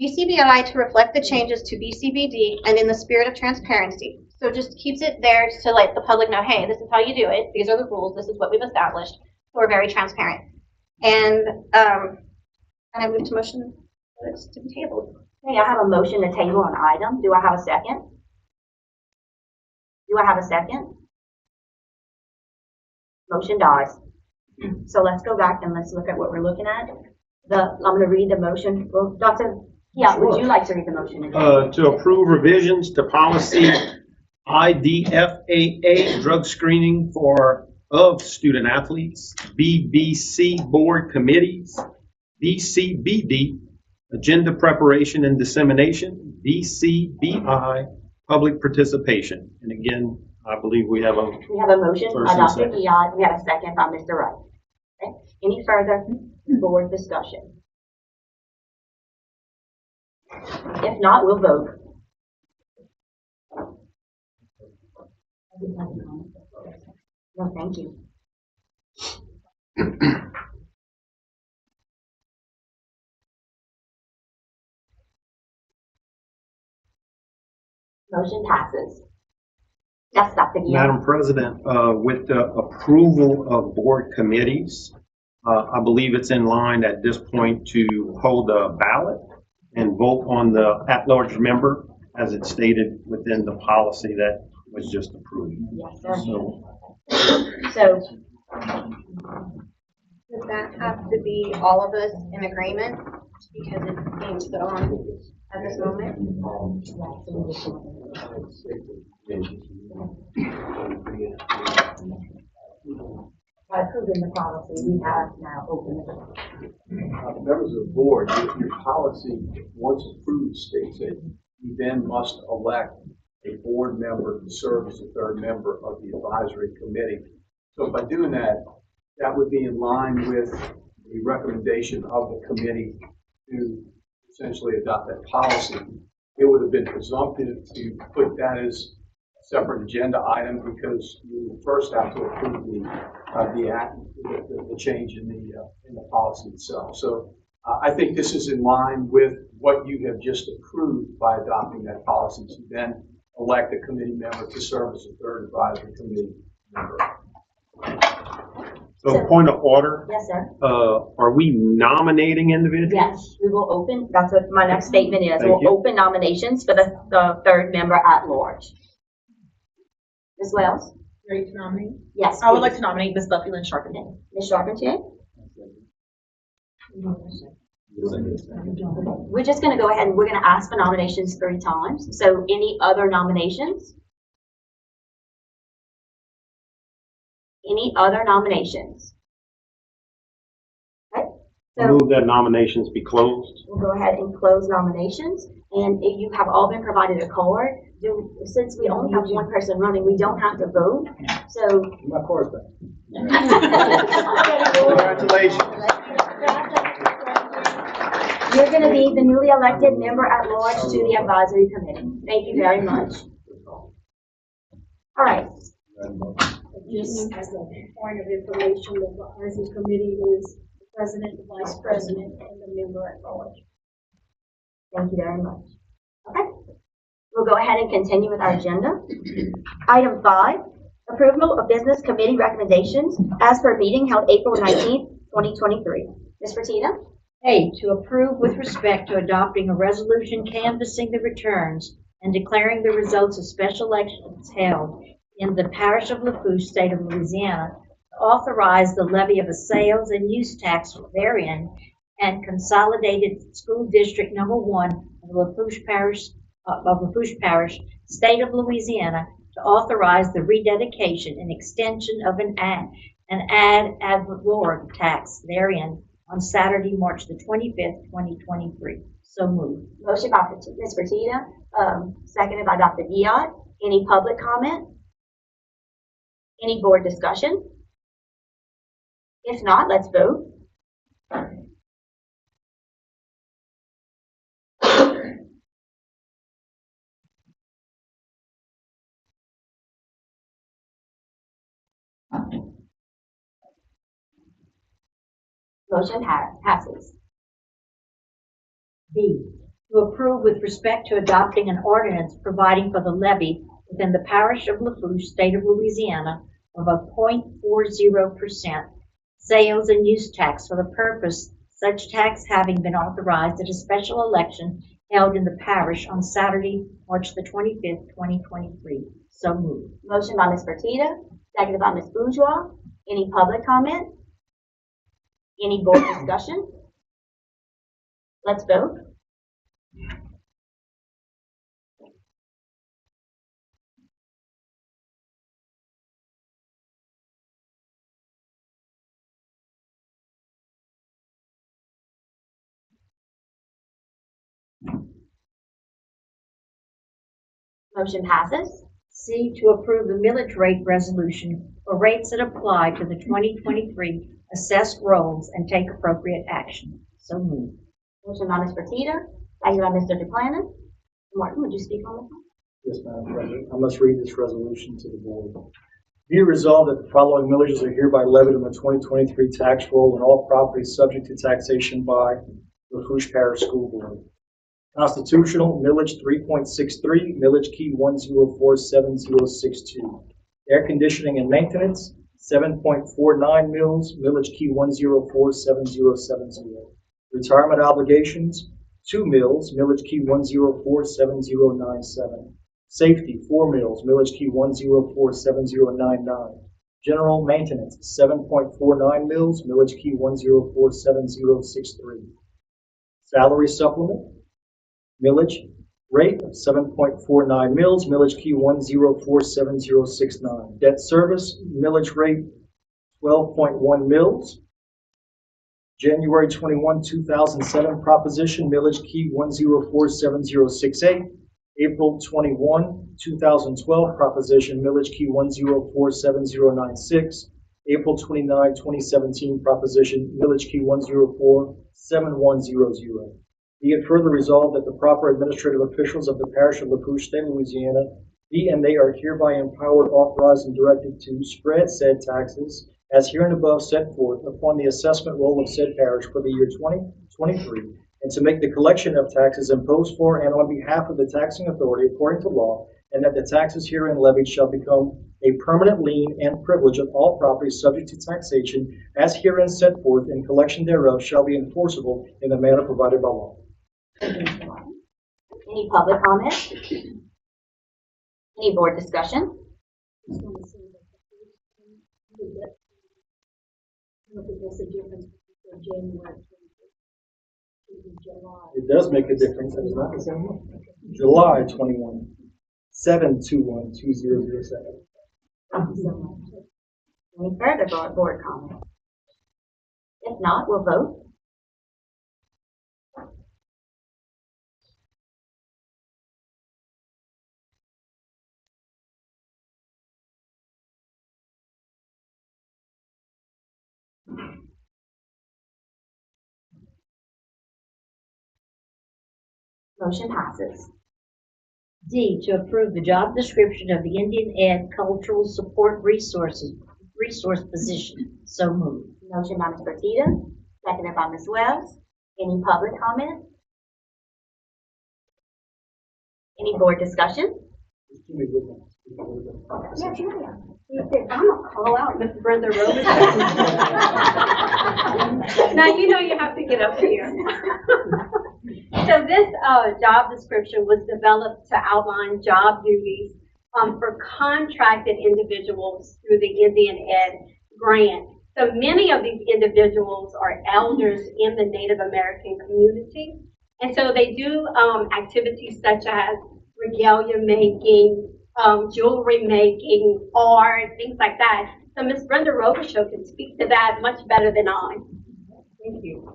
BCBI to reflect the changes to BCBD and in the spirit of transparency. So just keeps it there to let the public know, hey, this is how you do it. These are the rules. This is what we've established. So we're very transparent. And I move to motion for this to be tabled. Okay, I have a motion to table an item. Do I have a second? Do I have a second? Motion dies. So let's go back and let's look at what we're looking at. I'm going to read the motion. Well, Dr. Yeah, Sure. would you like to read the motion again? To approve revisions to policy IDFAA, drug screening of student athletes, BBC board committees, BCBD, agenda preparation and dissemination, BCBI, public participation. And again, I believe we have a motion by Dr. Dion. We have a second by Mr. Wright. Okay. Any further board discussion? If not, we'll vote. No, thank you. Motion passes. Yes, Dr. Guillaume. Madam President, with the approval of board committees, I believe it's in line at this point to hold a ballot and vote on the at-large member as it's stated within the policy that was just approved. Yes, sir. So, Does that have to be all of us in agreement because it's being put on at this moment? By approving the policy, we have now opened it. Members of the board, your policy, once approved, states that you then must elect a board member to serve as a third member of the advisory committee. So by doing that, that would be in line with the recommendation of the committee to essentially adopt that policy. It would have been presumptive to put that as a separate agenda item because you would first have to approve the change in the policy itself. So I think this is in line with what you have just approved by adopting that policy to then elect a committee member to serve as a third advisory committee member. so point of order, Yes, sir. are we nominating individuals? Yes, we will open, that's what my next statement is. Thank We'll you. open nominations for the third member at large. Ms. Wells? Ready to nominate? Yes. I would please. like to nominate Ms. Buffy Lynn Sharpton. Ms. Charpentier? We're just gonna go ahead and we're gonna ask for nominations 3 times. So any other nominations? Any other nominations? Okay, I so move that nominations be closed. we'll go ahead and close nominations. And if you have all been provided a card, since we only have one person running, we don't have to vote. So. My card's back. Congratulations. You're going to be the newly elected member at large to the advisory committee. Thank you very much. All right. Just as a point of information, the advisory committee is the president, the vice president, and the member at large. Thank you very much. Okay. We'll go ahead and continue with our agenda. Item 5, approval of business committee recommendations as per meeting held April 19th, 2023. Ms. Fertitta? A, to approve with respect to adopting a resolution canvassing the returns and declaring the results of special elections held in the Parish of Lafourche, State of Louisiana, to authorize the levy of a sales and use tax therein and Consolidated School District Number 1 of Lafourche Parish, State of Louisiana, to authorize the rededication and extension of an ad valorem tax therein on Saturday, March the 25th, 2023. So moved. Motion by Ms. Fertitta, seconded by Dr. Diot. Any public comment? Any board discussion? If not, let's vote. Motion passes. B, to approve with respect to adopting an ordinance providing for the levy within the Parish of Lafourche, State of Louisiana, of a 0.40% sales and use tax for the purpose such tax having been authorized at a special election held in the parish on Saturday, March the 25th, 2023. So moved. Motion by Ms. Fertitta, seconded by Ms. Bourgeois. Any public comment? Any board discussion? Let's vote. Motion passes. C, to approve the millage rate resolution for rates that apply to the 2023 assessed rolls and take appropriate action. So moved. Motion by Ms. Fertitta, seconded by Mr. Duplantis. Martin, would you speak on this one? Yes, Madam President. I must read this resolution to the board. Be it resolved that the following millages are hereby levied on the 2023 tax roll on all properties subject to taxation by the Lafourche Parish School Board. Constitutional, millage 3.63, millage key 1047062. Air conditioning and maintenance, 7.49 mils, millage key 1047070. Retirement obligations, 2 mils, millage key 1047097. Safety, 4 mils, millage key 1047099. General maintenance, 7.49 mils, millage key 1047063. Salary supplement, millage rate of 7.49 mils, millage key 1047069. Debt service, millage rate 12.1 mils. January 21, 2007 proposition, millage key 1047068. April 21, 2012 proposition, millage key 1047096. April 29, 2017 proposition, millage key 1047100. Be it further resolved that the proper administrative officials of the Parish of Lafourche, State of Louisiana, be and they are hereby empowered, authorized, and directed to spread said taxes as hereinabove set forth upon the assessment roll of said parish for the year 2023, and to make the collection of taxes imposed for and on behalf of the taxing authority according to law, and that the taxes herein levied shall become a permanent lien and privilege of all property subject to taxation as herein set forth, and collection thereof shall be enforceable in the manner provided by law. Any public comment? Any board discussion? It does make a difference. It's not the same month. July 21, 7/21/2007. Thank you so much. Any further board comment? If not, we'll vote. Motion passes. D, to approve the job description of the Indian Ed Cultural Support Resource position. So moved. Motion by Ms. Fertitta, seconded by Ms. Wells. Any public comment? Any board discussion? Yes, yeah. I'm gonna call out Miss Brenda Robinson. Now you know you have to get up here. So this job description was developed to outline job duties for contracted individuals through the Indian Ed grant. So many of these individuals are elders in the Native American community, and so they do activities such as regalia making, jewelry making, art, things like that. So Ms. Brenda Robichaud can speak to that much better than I. Thank you.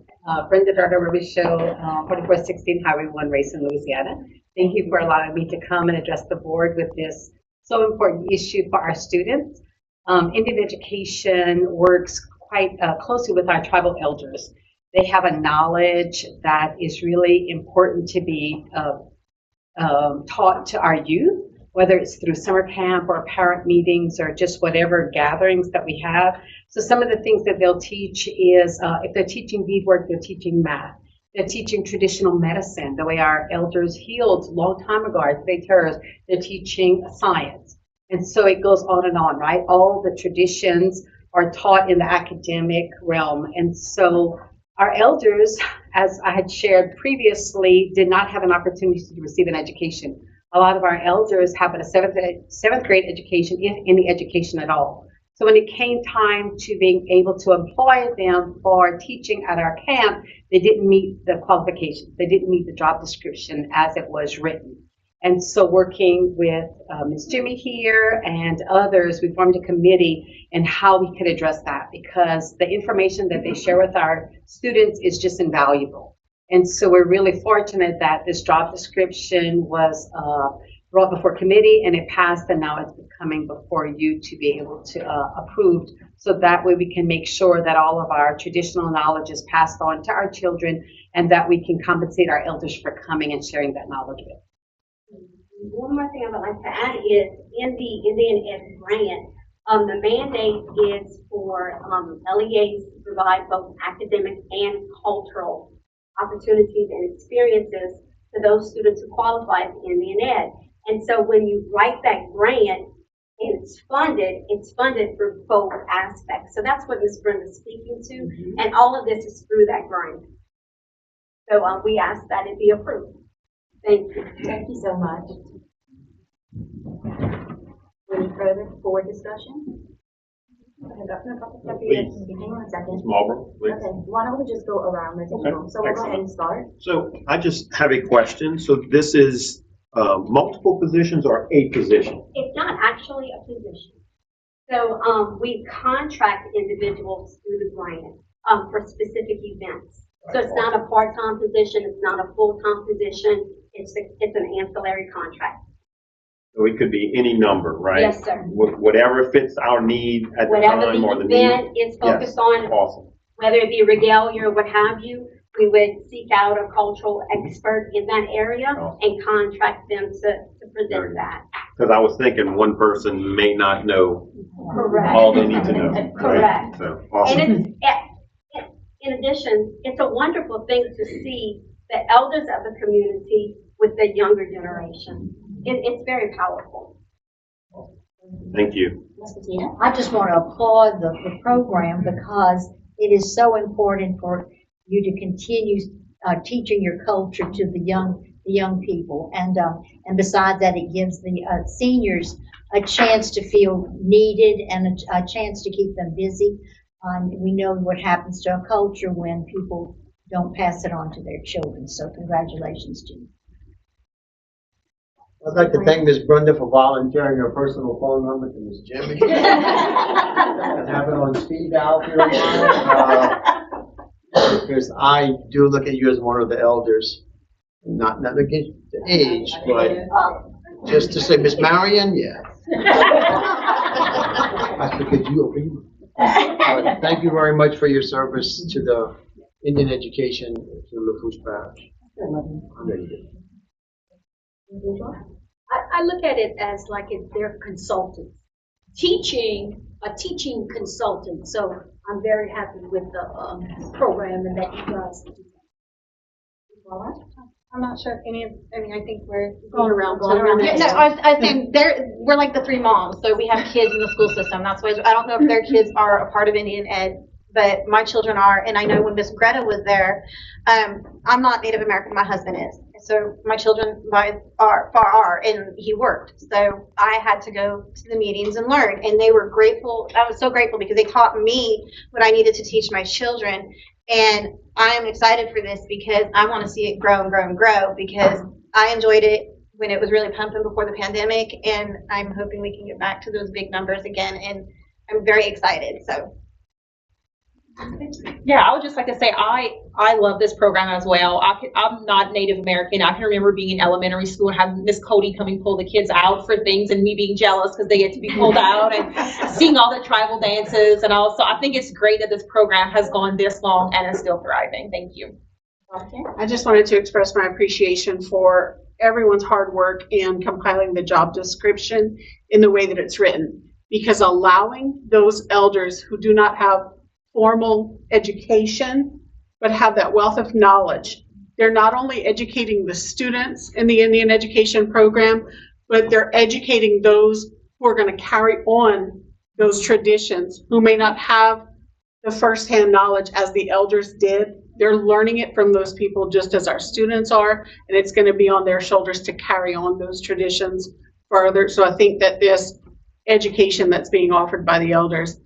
Brenda Robichaud, 4416 Highway 1, Racine, Louisiana. Thank you for allowing me to come and address the board with this so important issue for our students. Indian Education works quite closely with our tribal elders. They have a knowledge that is really important to be taught to our youth, whether it's through summer camp or parent meetings or just whatever gatherings that we have. So some of the things that they'll teach is, if they're teaching beadwork, they're teaching math. They're teaching traditional medicine, the way our elders healed a long time ago, our They're teaching science. And so it goes on and on, right? All the traditions are taught in the academic realm. And so our elders, as I had shared previously, did not have an opportunity to receive an education. A lot of our elders have a seventh grade education, if any education at all. So when it came time to being able to employ them for teaching at our camp, they didn't meet the qualifications. They didn't meet the job description as it was written. And so working with Ms. Jimmy here and others, we formed a committee in how we could address that, because the information that they share with our students is just invaluable. And so we're really fortunate that this job description was brought before committee and it passed, and now it's coming before you to be able to approved. So that way we can make sure that all of our traditional knowledge is passed on to our children, and that we can compensate our elders for coming and sharing that knowledge with. One more thing I would like to add is in the Indian Ed grant, the mandate is for LEAs to provide both academic and cultural opportunities and experiences to those students who qualify at the Indian Ed. And so when you write that grant and it's funded for both aspects. So that's what Ms. Brenda's speaking to, and all of this is through that grant. So we ask that it be approved. Thank you. Thank you so much. Any further board discussion? Hang on a second. Ms. Marlboro, please. Okay, why don't we just go around the table? Okay, So we'll go ahead excellent. and start. So I just have a question. So this is multiple positions or a position? It's not actually a position. So we contract individuals through the grant for specific events. So it's not a part-time position, it's not a full-time position, it's an ancillary contract. So it could be any number, right? Yes, sir. Whatever fits our need at the Whatever time or the the need. event is focused Yes. on, Awesome. whether it be regalia or what have you, we would seek out a cultural expert in that area and contract them to present that. Because I was thinking one person may not know Correct. all they need to know. Right? Correct. So awesome. And in addition, it's a wonderful thing to see the elders of the community with the younger generation. It's very powerful. Thank you. I just want to applaud the program because it is so important for you to continue teaching your culture to the young people, and besides that, it gives the seniors a chance to feel needed and a chance to keep them busy. We know what happens to a culture when people don't pass it on to their children. So congratulations to you. I'd like to thank Ms. Brenda for volunteering her personal phone number to Ms. Jimmy. And have it on speed dial for a while. Because I do look at you as one of the elders. Not against the age, but just to say, Miss Marion, yeah. I figured you over you. Thank you very much for your service to the Indian education to Lafourche Parish. I'm ready to. I look at it as like they're consultants, a teaching consultant. So I'm very happy with the program and that you guys do. I'm not sure if I think we're going around. Yeah, No, I think we're like the three moms. So we have kids in the school system. That's why I don't know if their kids are a part of Indian Ed, but my children are. And I know when Miss Greta was there, I'm not Native American, my husband is. So my children are, and he worked. So I had to go to the meetings and learn, and they were grateful. I was so grateful because they taught me what I needed to teach my children. And I'm excited for this because I want to see it grow and grow and grow, because I enjoyed it when it was really pumping before the pandemic, and I'm hoping we can get back to those big numbers again, and I'm very excited. So. Yeah, I would just like to say I love this program as well. I'm not Native American. I can remember being in elementary school and having Miss Cody coming pull the kids out for things and me being jealous because they get to be pulled out and seeing all the tribal dances. And also, I think it's great that this program has gone this long and is still thriving. Thank you. I just wanted to express my appreciation for everyone's hard work in compiling the job description in the way that it's written, because allowing those elders who do not have formal education, but have that wealth of knowledge. They're not only educating the students in the Indian education program, but they're educating those who are going to carry on those traditions, who may not have the firsthand knowledge as the elders did. They're learning it from those people just as our students are, and it's going to be on their shoulders to carry on those traditions further. So I think that this education that's being offered by the elders,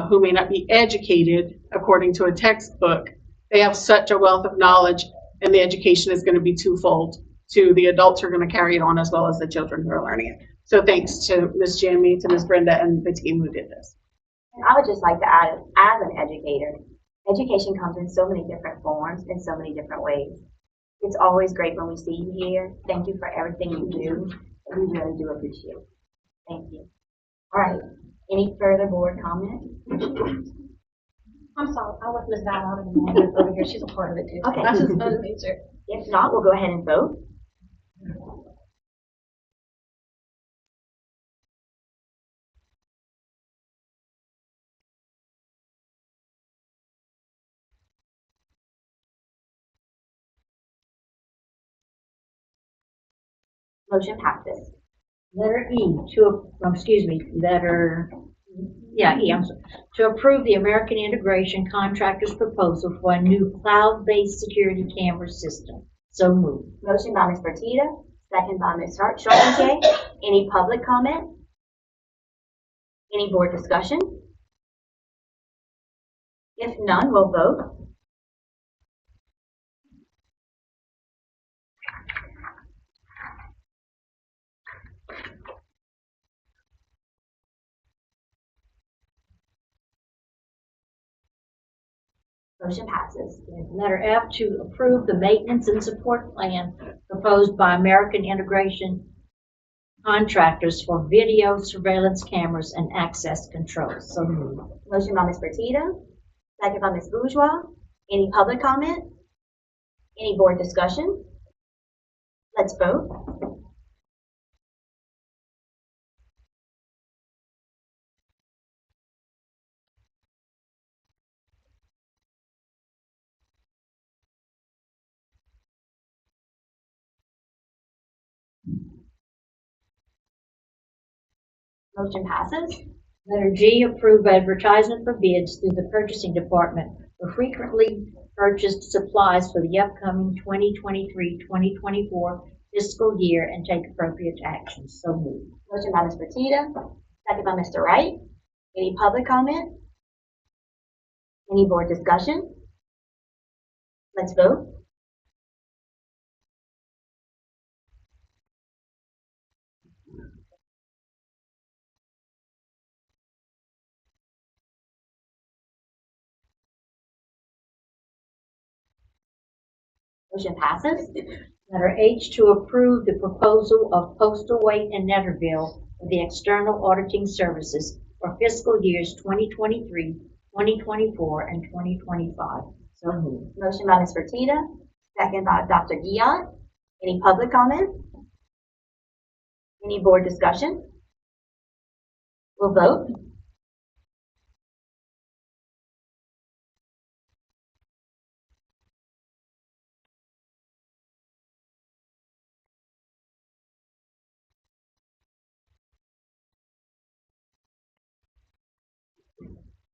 who may not be educated according to a textbook, they have such a wealth of knowledge, and the education is going to be twofold. To the adults who are going to carry it on, as well as the children who are learning it. So thanks to Ms. Jamie, to Ms. Brenda, and the team who did this. And I would just like to add, as an educator, education comes in so many different forms, in so many different ways. It's always great when we see you here. Thank you for everything you do. We really do appreciate it. Thank you. All right. Any further board comment? I'm sorry, I left Ms. Val out of the moment over here. She's a part of it too. Okay. I just wanted to make sure. If not, we'll go ahead and vote. Motion passes. Letter E, to approve the American Integration Contractor's proposal for a new cloud-based security camera system. So moved. Motion by Ms. Fertitta, second by Ms. Charpentier. Any public comment? Any board discussion? If none, we'll vote. Motion passes. Letter F, to approve the maintenance and support plan proposed by American Integration Contractors for video surveillance cameras and access controls. So moved. Motion by Ms. Fertitta, second by Ms. Bourgeois. Any public comment? Any board discussion? Let's vote. Motion passes. Letter G, approve advertisement for bids through the purchasing department for frequently purchased supplies for the upcoming 2023-2024 fiscal year and take appropriate actions. So moved. Motion by Ms. Fertitta, second by Mr. Wright. Any public comment? Any board discussion? Let's vote. Motion passes. Letter H, to approve the proposal of Postal Wait and Netterville for the external auditing services for fiscal years 2023, 2024, and 2025. So moved. Motion by Ms. Fertitta, second by Dr. Guillot. Any public comment? Any board discussion? We'll vote.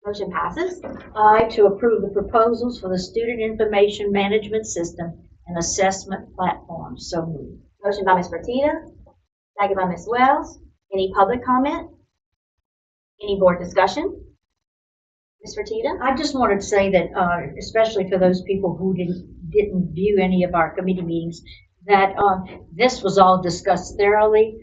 Motion passes. I, to approve the proposals for the Student Information Management System and Assessment Platform. So moved. Motion by Ms. Fertitta, second by Ms. Wells. Any public comment? Any board discussion? Ms. Fertitta? I just wanted to say that, especially for those people who didn't view any of our committee meetings, that this was all discussed thoroughly.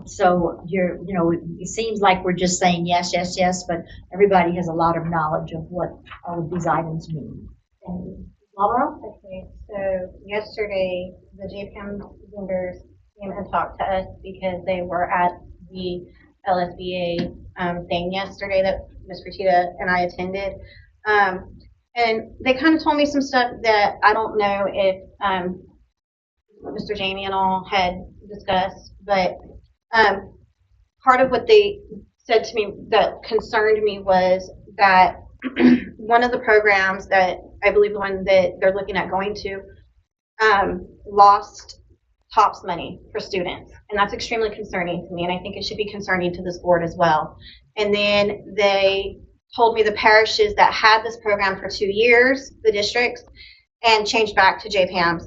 So it seems like we're just saying yes, yes, yes, but everybody has a lot of knowledge of what all of these items mean. Thank you. Laura? Okay, so yesterday, the JPM vendors came and talked to us because they were at the LSBA thing yesterday that Ms. Fertitta and I attended. And they kind of told me some stuff that I don't know if Mr. Jamie and all had discussed, but part of what they said to me that concerned me was that one of the programs that I believe the one that they're looking at going to lost TOPS money for students, and that's extremely concerning to me, and I think it should be concerning to this board as well. And then they told me the parishes that had this program for 2 years, the districts, and changed back to JPAMS.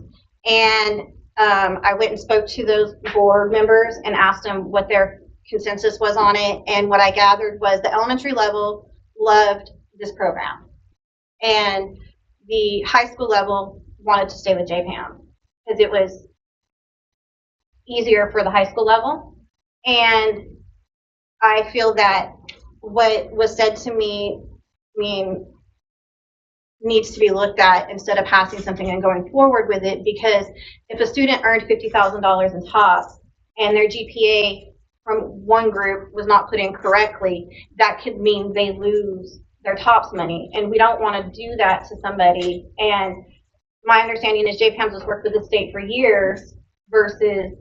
And I went and spoke to those board members and asked them what their consensus was on it, and what I gathered was the elementary level loved this program, and the high school level wanted to stay with JPAM because it was easier for the high school level. And I feel that what was said to me needs to be looked at instead of passing something and going forward with it, because if a student earned $50,000 in TOPS and their GPA from one group was not put in correctly, that could mean they lose their TOPS money, and we don't want to do that to somebody. And my understanding is JPAMS has worked with the state for years versus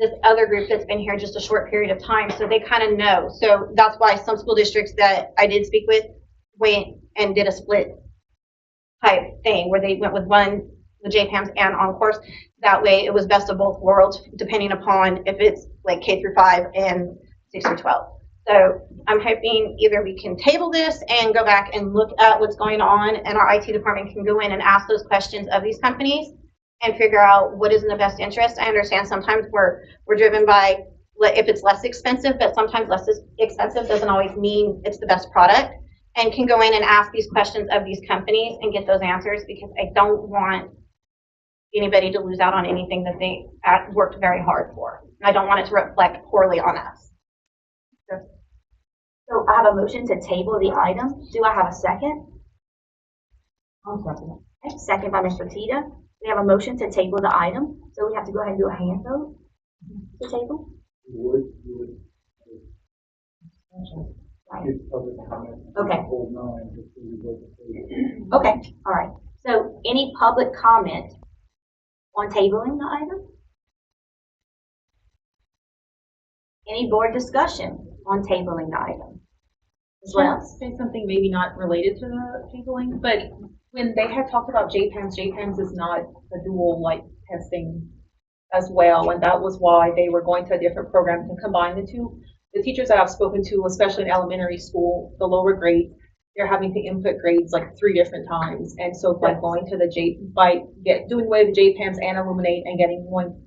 this other group that's been here just a short period of time, so they kind of know. So that's why some school districts that I did speak with went and did a split type thing where they went with one, the JPAMS and on course. That way it was best of both worlds, depending upon if it's like K through 5 and 6 through 12. So I'm hoping either we can table this and go back and look at what's going on, and our IT department can go in and ask those questions of these companies and figure out what is in the best interest. I understand sometimes we're driven by if it's less expensive, but sometimes less expensive doesn't always mean it's the best product, and can go in and ask these questions of these companies and get those answers, because I don't want anybody to lose out on anything that they worked very hard for. I don't want it to reflect poorly on us. So I have a motion to table the item. Do I have a second? I'll second it. Okay, second by Mr. Tita. We have a motion to table the item, so we have to go ahead and do a hand vote to table. You would Right. give public comment. Okay. Hold 9 before you vote the table. Okay, all right. So any public comment on tabling the item? Any board discussion on tabling the item? As Can I well? say something maybe not related to the tabling, but when they had talked about JPAMS is not a dual like testing as well, and that was why they were going to a different program to combine the two. The teachers that I've spoken to, especially in elementary school, the lower grades, they're having to input grades like 3 different times, and so by going to the doing away with JPAMS and Illuminate and getting one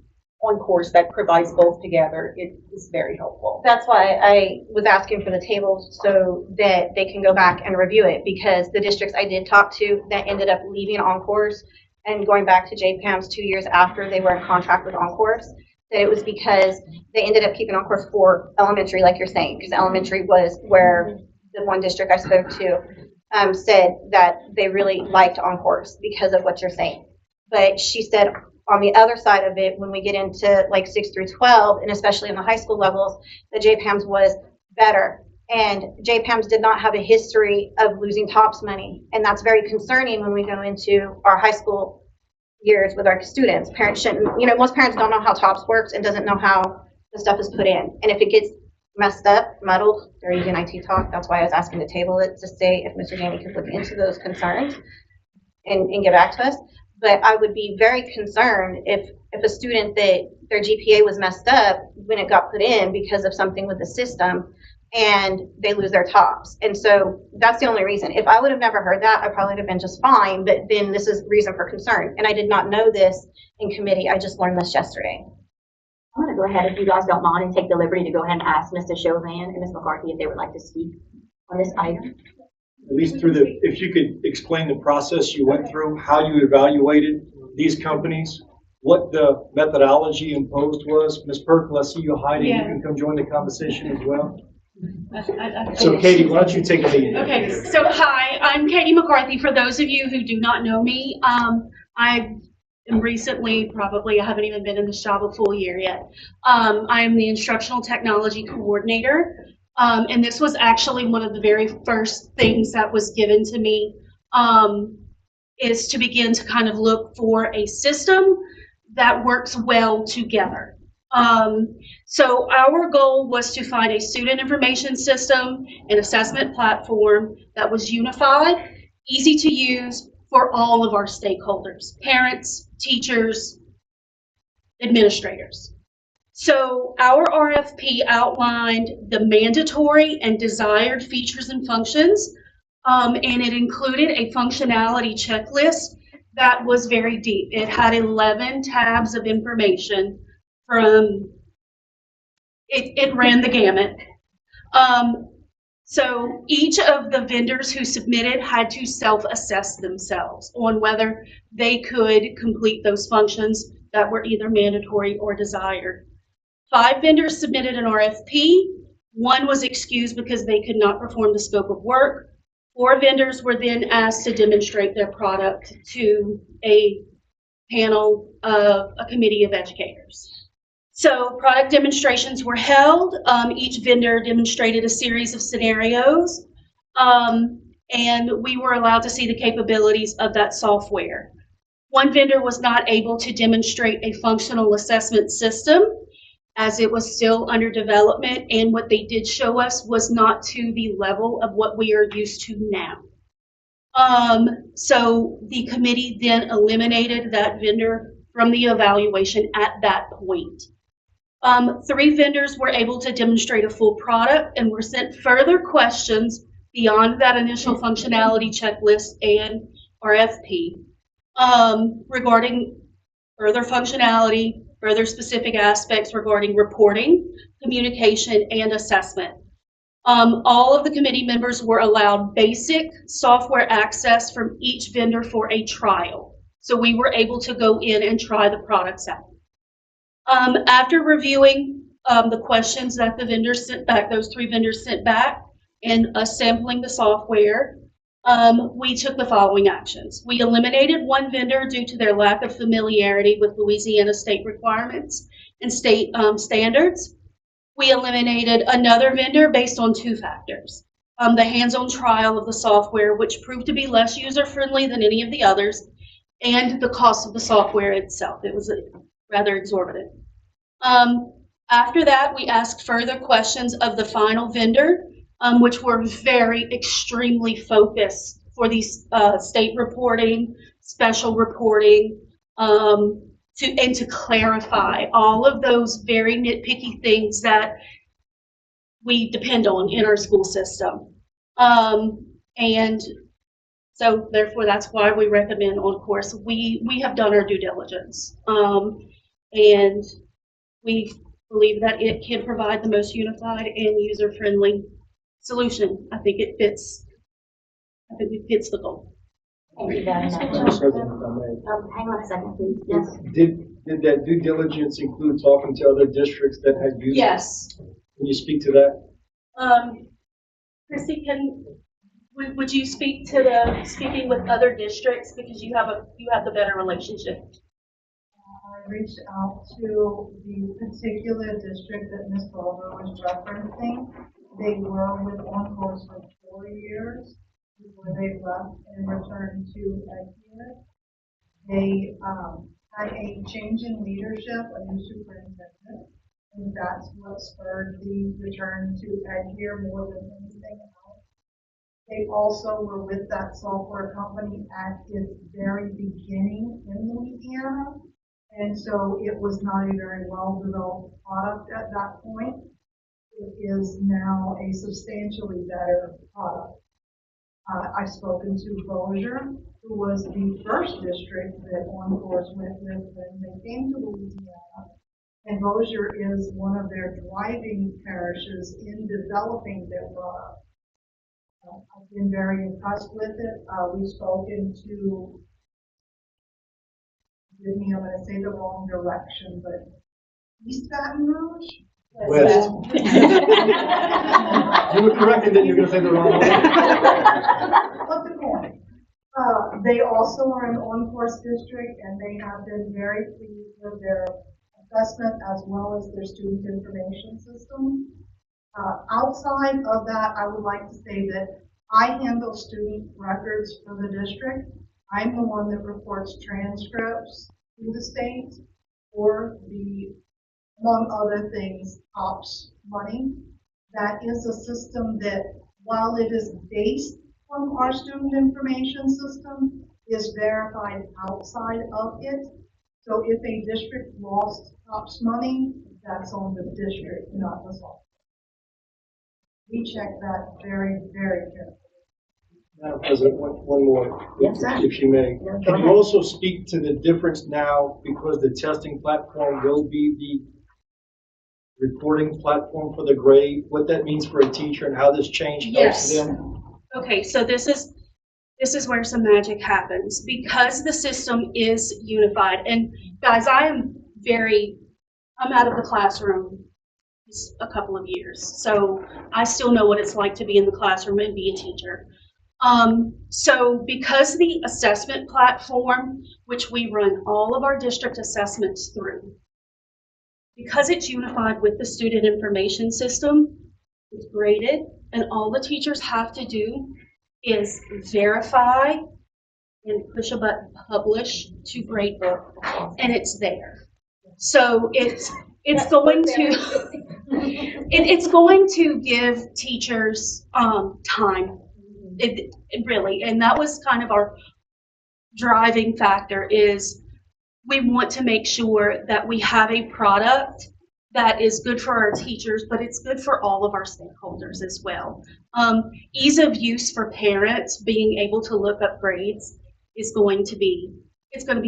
course that provides both together, it is very helpful. That's why I was asking for the table, so that they can go back and review it, because the districts I did talk to that ended up leaving OnCourse and going back to JPAMS 2 years after they were in contract with OnCourse, that it was because they ended up keeping OnCourse for elementary, like you're saying, because elementary was where the one district I spoke to said that they really liked OnCourse because of what you're saying. But she said on the other side of it, when we get into like 6 through 12, and especially in the high school levels, the JPAMS was better. And JPAMS did not have a history of losing TOPS money. And that's very concerning when we go into our high school years with our students. Parents shouldn't, most parents don't know how TOPS works and doesn't know how the stuff is put in. And if it gets messed up, muddled, they're using IT talk. That's why I was asking to table it, to say if Mr. Danny could look into those concerns and get back to us. But I would be very concerned if a student that their GPA was messed up when it got put in because of something with the system, and they lose their TOPS. And so that's the only reason. If I would have never heard that, I probably would have been just fine, but then this is reason for concern. And I did not know this in committee. I just learned this yesterday. I'm going to go ahead, if you guys don't mind, and take the liberty to go ahead and ask Mr. Chauvin and Ms. McCarthy if they would like to speak on this item. At least if you could explain the process you went through, how you evaluated these companies, what the methodology imposed was. Ms. Perkle, I see you hiding. Yeah. You can come join the conversation as well. So Katie, why don't you take a lead? Okay, so hi, I'm Katie McCarthy. For those of you who do not know me, I am recently, I haven't even been in this job a full year yet. I am the instructional technology coordinator, and this was actually one of the very first things that was given to me, is to begin to kind of look for a system that works well together. So our goal was to find a student information system and assessment platform that was unified, easy to use for all of our stakeholders, parents, teachers, administrators. So our RFP outlined the mandatory and desired features and functions, and it included a functionality checklist that was very deep. It had 11 tabs of information. It ran the gamut. So each of the vendors who submitted had to self-assess themselves on whether they could complete those functions that were either mandatory or desired. 5 vendors submitted an RFP. 1 was excused because they could not perform the scope of work. 4 vendors were then asked to demonstrate their product to a panel of a committee of educators. So product demonstrations were held. Each vendor demonstrated a series of scenarios, and we were allowed to see the capabilities of that software. 1 vendor was not able to demonstrate a functional assessment system as it was still under development, and what they did show us was not to the level of what we are used to now. So the committee then eliminated that vendor from the evaluation at that point. 3 vendors were able to demonstrate a full product and were sent further questions beyond that initial functionality checklist and RFP regarding further functionality, further specific aspects regarding reporting, communication, and assessment. All of the committee members were allowed basic software access from each vendor for a trial. So we were able to go in and try the products out. After reviewing the questions that the vendors sent back, those 3 vendors sent back, and sampling the software, we took the following actions. We eliminated 1 vendor due to their lack of familiarity with Louisiana state requirements and state standards. We eliminated another vendor based on 2 factors. The hands-on trial of the software, which proved to be less user-friendly than any of the others, and the cost of the software itself. It was rather exorbitant. After that, we asked further questions of the final vendor, which were extremely focused for these state reporting, special reporting, to clarify all of those very nitpicky things that we depend on in our school system. And so therefore, that's why we recommend on course. We have done our due diligence, and we believe that it can provide the most unified and user-friendly solution. I think it fits the goal. Thank you very much. Hang on a second, please. Yes. Did that due diligence include talking to other districts that had used it? Yes. Can you speak to that? Christy, would you speak to speaking with other districts, because you have the better relationship? I reached out to the particular district that Ms. Grover was referencing. They were with On Course for 4 years before they left and returned to EdCare. They had a change in leadership, a new superintendent, and that's what spurred the return to EdCare more than anything else. They also were with that software company at its very beginning in Louisiana, and so it was not a very well-developed product at that point. It is now a substantially better product. I've spoken to Bossier, who was the first district that On Course went with when they came to Louisiana, and Bossier is one of their driving parishes in developing their product. I've been very impressed with it. We've spoken to, forgive me, I'm going to say the wrong direction, but East Baton Rouge? West. You were corrected that you're going to say the wrong one. Flip the coin. They also are an On Course district, and they have been very pleased with their assessment as well as their student information system. Outside of that, I would like to say that I handle student records for the district. I'm the one that reports transcripts to the state for the, among other things, OPS money. That is a system that, while it is based on our student information system, is verified outside of it. So if a district lost OPS money, that's on the district, not the software. We check that very, very carefully. Madam President, one more, Yes, sir. if you may. Yeah, go Can you ahead. also speak to the difference now, because the testing platform will be the reporting platform for the grade, what that means for a teacher and how this change helps Yes. them? Okay, so this is where some magic happens, because the system is unified. And guys, I'm out of the classroom a couple of years, so I still know what it's like to be in the classroom and be a teacher. So because the assessment platform, which we run all of our district assessments through, because it's unified with the student information system, it's graded, and all the teachers have to do is verify and push a button, publish to Gradebook, and it's there. So it's going to it's going to give teachers time. It really, and that was kind of our driving factor, is we want to make sure that we have a product that is good for our teachers, but it's good for all of our stakeholders as well. Ease of use for parents, being able to look up grades is going to be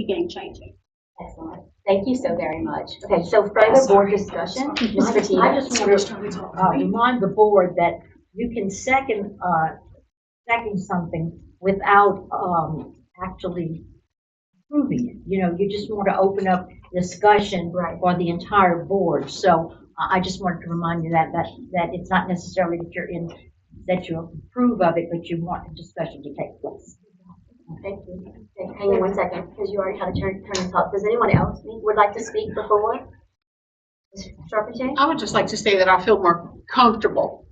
game changing. Excellent. Thank you so very much. Okay, so further board discussion, Mr. Tina. I just want to remind the board that you can second something without actually proving it. You know, you just want to open up discussion for the entire board. So I just wanted to remind you that it's not necessarily that you approve of it, but you want the discussion to take place. Thank you. Okay, hang on one second, because you already had a turn to talk. Does anyone else would like to speak before? Ms. Charpentier? I would just like to say that I feel more comfortable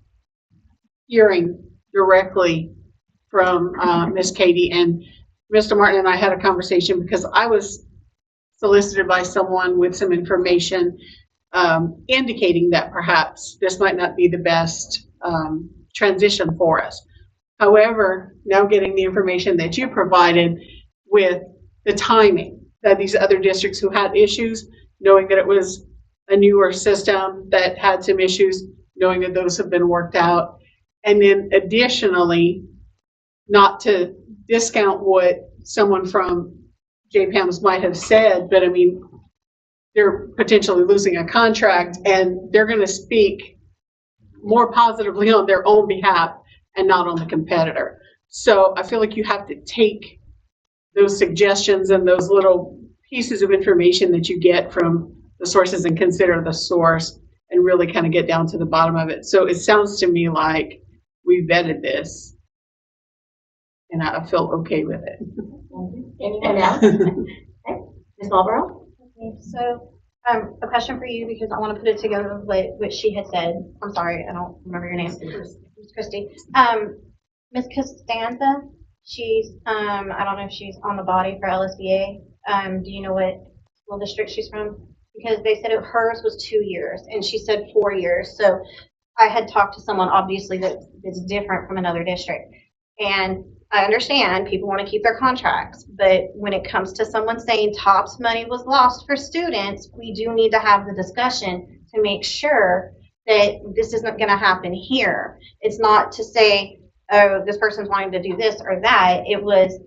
hearing directly from Ms. Katie, and Mr. Martin and I had a conversation because I was solicited by someone with some information indicating that perhaps this might not be the best transition for us. However, now getting the information that you provided with the timing that these other districts who had issues, knowing that it was a newer system that had some issues, knowing that those have been worked out. And then additionally, not to discount what someone from JPAMS might have said, but I mean, they're potentially losing a contract and they're going to speak more positively on their own behalf and not on the competitor. So I feel like you have to take those suggestions and those little pieces of information that you get from the sources and consider the source and really kind of get down to the bottom of it. So it sounds to me like we vetted this and I feel okay with it. Anyone else? Okay. Ms. Marlborough? Okay, so a question for you because I want to put it together with what she had said. I'm sorry, I don't remember your name. Ms. Christie. Ms. Costanza, she's, I don't know if she's on the body for LSBA. Do you know what school district she's from? Because they said hers was 2 years and she said 4 years. So I had talked to someone obviously that's different from another district. And I understand people want to keep their contracts, but when it comes to someone saying TOPS money was lost for students, we do need to have the discussion to make sure that this isn't going to happen here. It's not to say, oh, this person's wanting to do this or that. It was,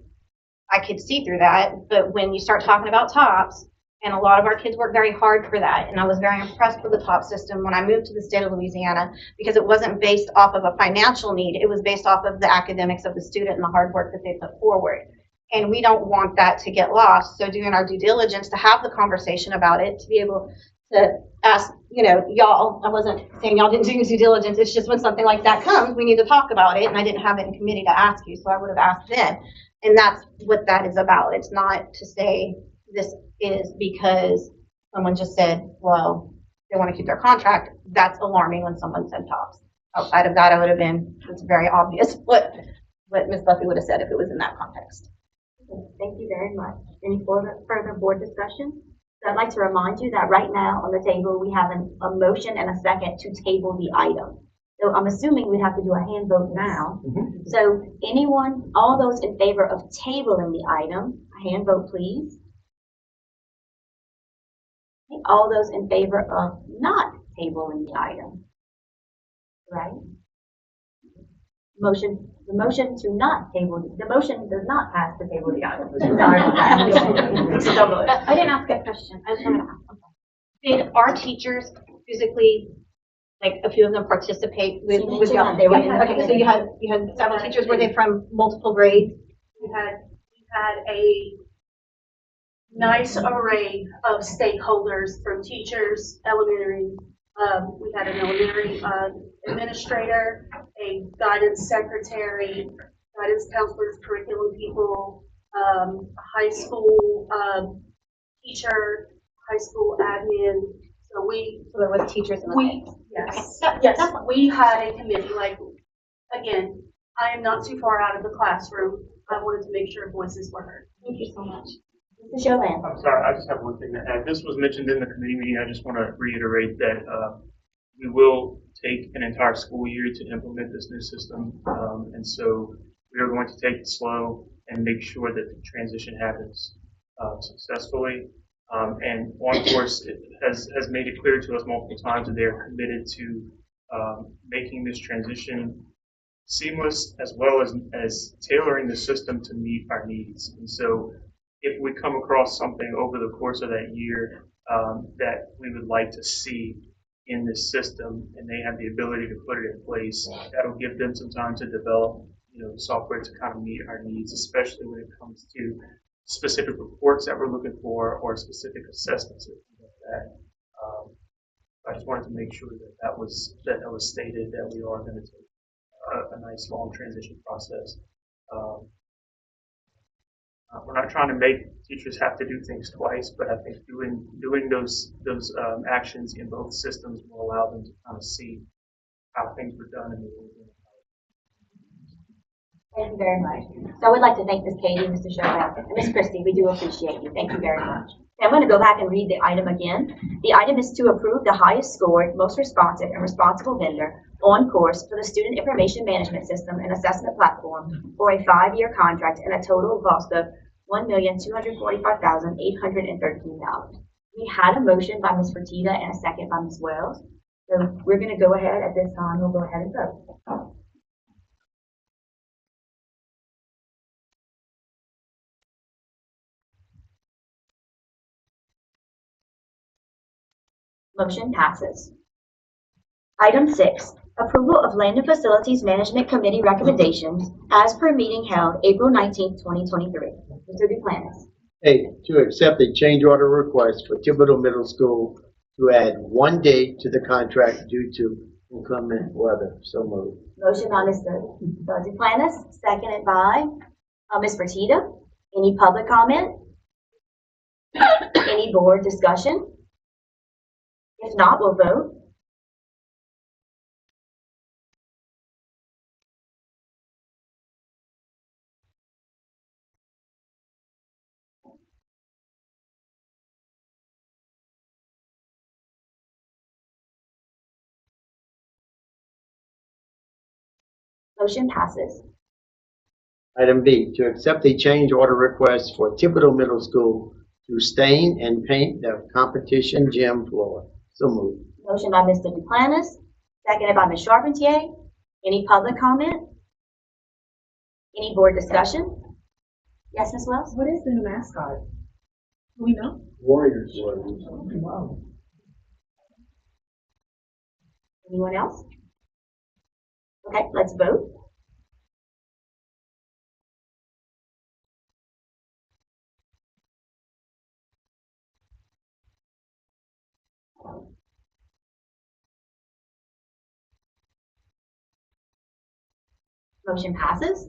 I could see through that, but when you start talking about TOPS, and a lot of our kids work very hard for that, and I was very impressed with the TOPS system when I moved to the state of Louisiana because it wasn't based off of a financial need. It was based off of the academics of the student and the hard work that they put forward. And we don't want that to get lost. So doing our due diligence to have the conversation about it, to be able to ask, you know, y'all, I wasn't saying y'all didn't do due diligence. It's just when something like that comes, we need to talk about it. And I didn't have it in committee to ask you, so I would have asked then. And that's what that is about. It's not to say this is because someone just said, well, they want to keep their contract. That's alarming when someone said TOPS. Outside of that, I would have been, it's very obvious what Ms. Buffy would have said if it was in that context. Thank you very much. Any further board discussion? So I'd like to remind you that right now on the table, we have a motion and a second to table the item. So I'm assuming we'd have to do a hand vote now. So anyone, all those in favor of tabling the item, a hand vote please. All those in favor of not tabling the item, right? The motion to not table, the motion does not pass to table the item. I didn't ask a question. I just wanted to ask. Did our teachers physically, like a few of them, participate with y'all? Okay, so you had several teachers. Were they from multiple grades? We had a nice array of stakeholders from teachers, elementary. We had an elementary administrator, a guidance secretary, guidance counselors, curriculum people, a high school teacher, high school admin. So there was teachers in the mix. Yes, we had a committee. Like, again, I am not too far out of the classroom. I wanted to make sure voices were heard. Thank you so much. Mr. Joanne. I'm sorry, I just have one thing to add. This was mentioned in the committee meeting. I just want to reiterate that we will take an entire school year to implement this new system. And so we are going to take it slow and make sure that the transition happens successfully. And OnCourse has made it clear to us multiple times that they are committed to making this transition seamless, as well as tailoring the system to meet our needs. And so if we come across something over the course of that year that we would like to see in this system, and they have the ability to put it in place, that'll give them some time to develop, software to kind of meet our needs, especially when it comes to specific reports that we're looking for or specific assessments or things like that. I just wanted to make sure that was stated, that we are going to take a nice long transition process. We're not trying to make teachers have to do things twice, but I think doing those actions in both systems will allow them to kind of see how things were done in the old one. Thank you very much. So I would like to thank Ms. Katie, Mr. Showback, and Ms. Christie. We do appreciate you. Thank you very much. Okay, I'm going to go back and read the item again. The item is to approve the highest scored, most responsive, and responsible vendor OnCourse for the Student Information Management System and Assessment Platform for a 5-year contract and a total cost of $1,245,813. We had a motion by Ms. Fertitta and a second by Ms. Wells. So we're going to go ahead at this time. We'll go ahead and vote. Motion passes. Item 6, approval of Land and Facilities Management Committee recommendations as per meeting held April 19, 2023. Mr. Duplantis. A, to accept a change order request for Thibodeau Middle School to add 1 day to the contract due to inclement weather. So moved. Motion by Mr. Duplantis, seconded by Ms. Fertitta. Any public comment? Any board discussion? If not, we'll vote. Motion passes. Item B, to accept a change order request for Thibodeau Middle School to stain and paint the competition gym floor. So moved. Motion by Mr. Duplantis, seconded by Ms. Charpentier. Any public comment? Any board discussion? Yes, Ms. Wells? What is the new mascot? Do we know? Warriors. Wow. Anyone else? Okay, let's vote. Motion passes.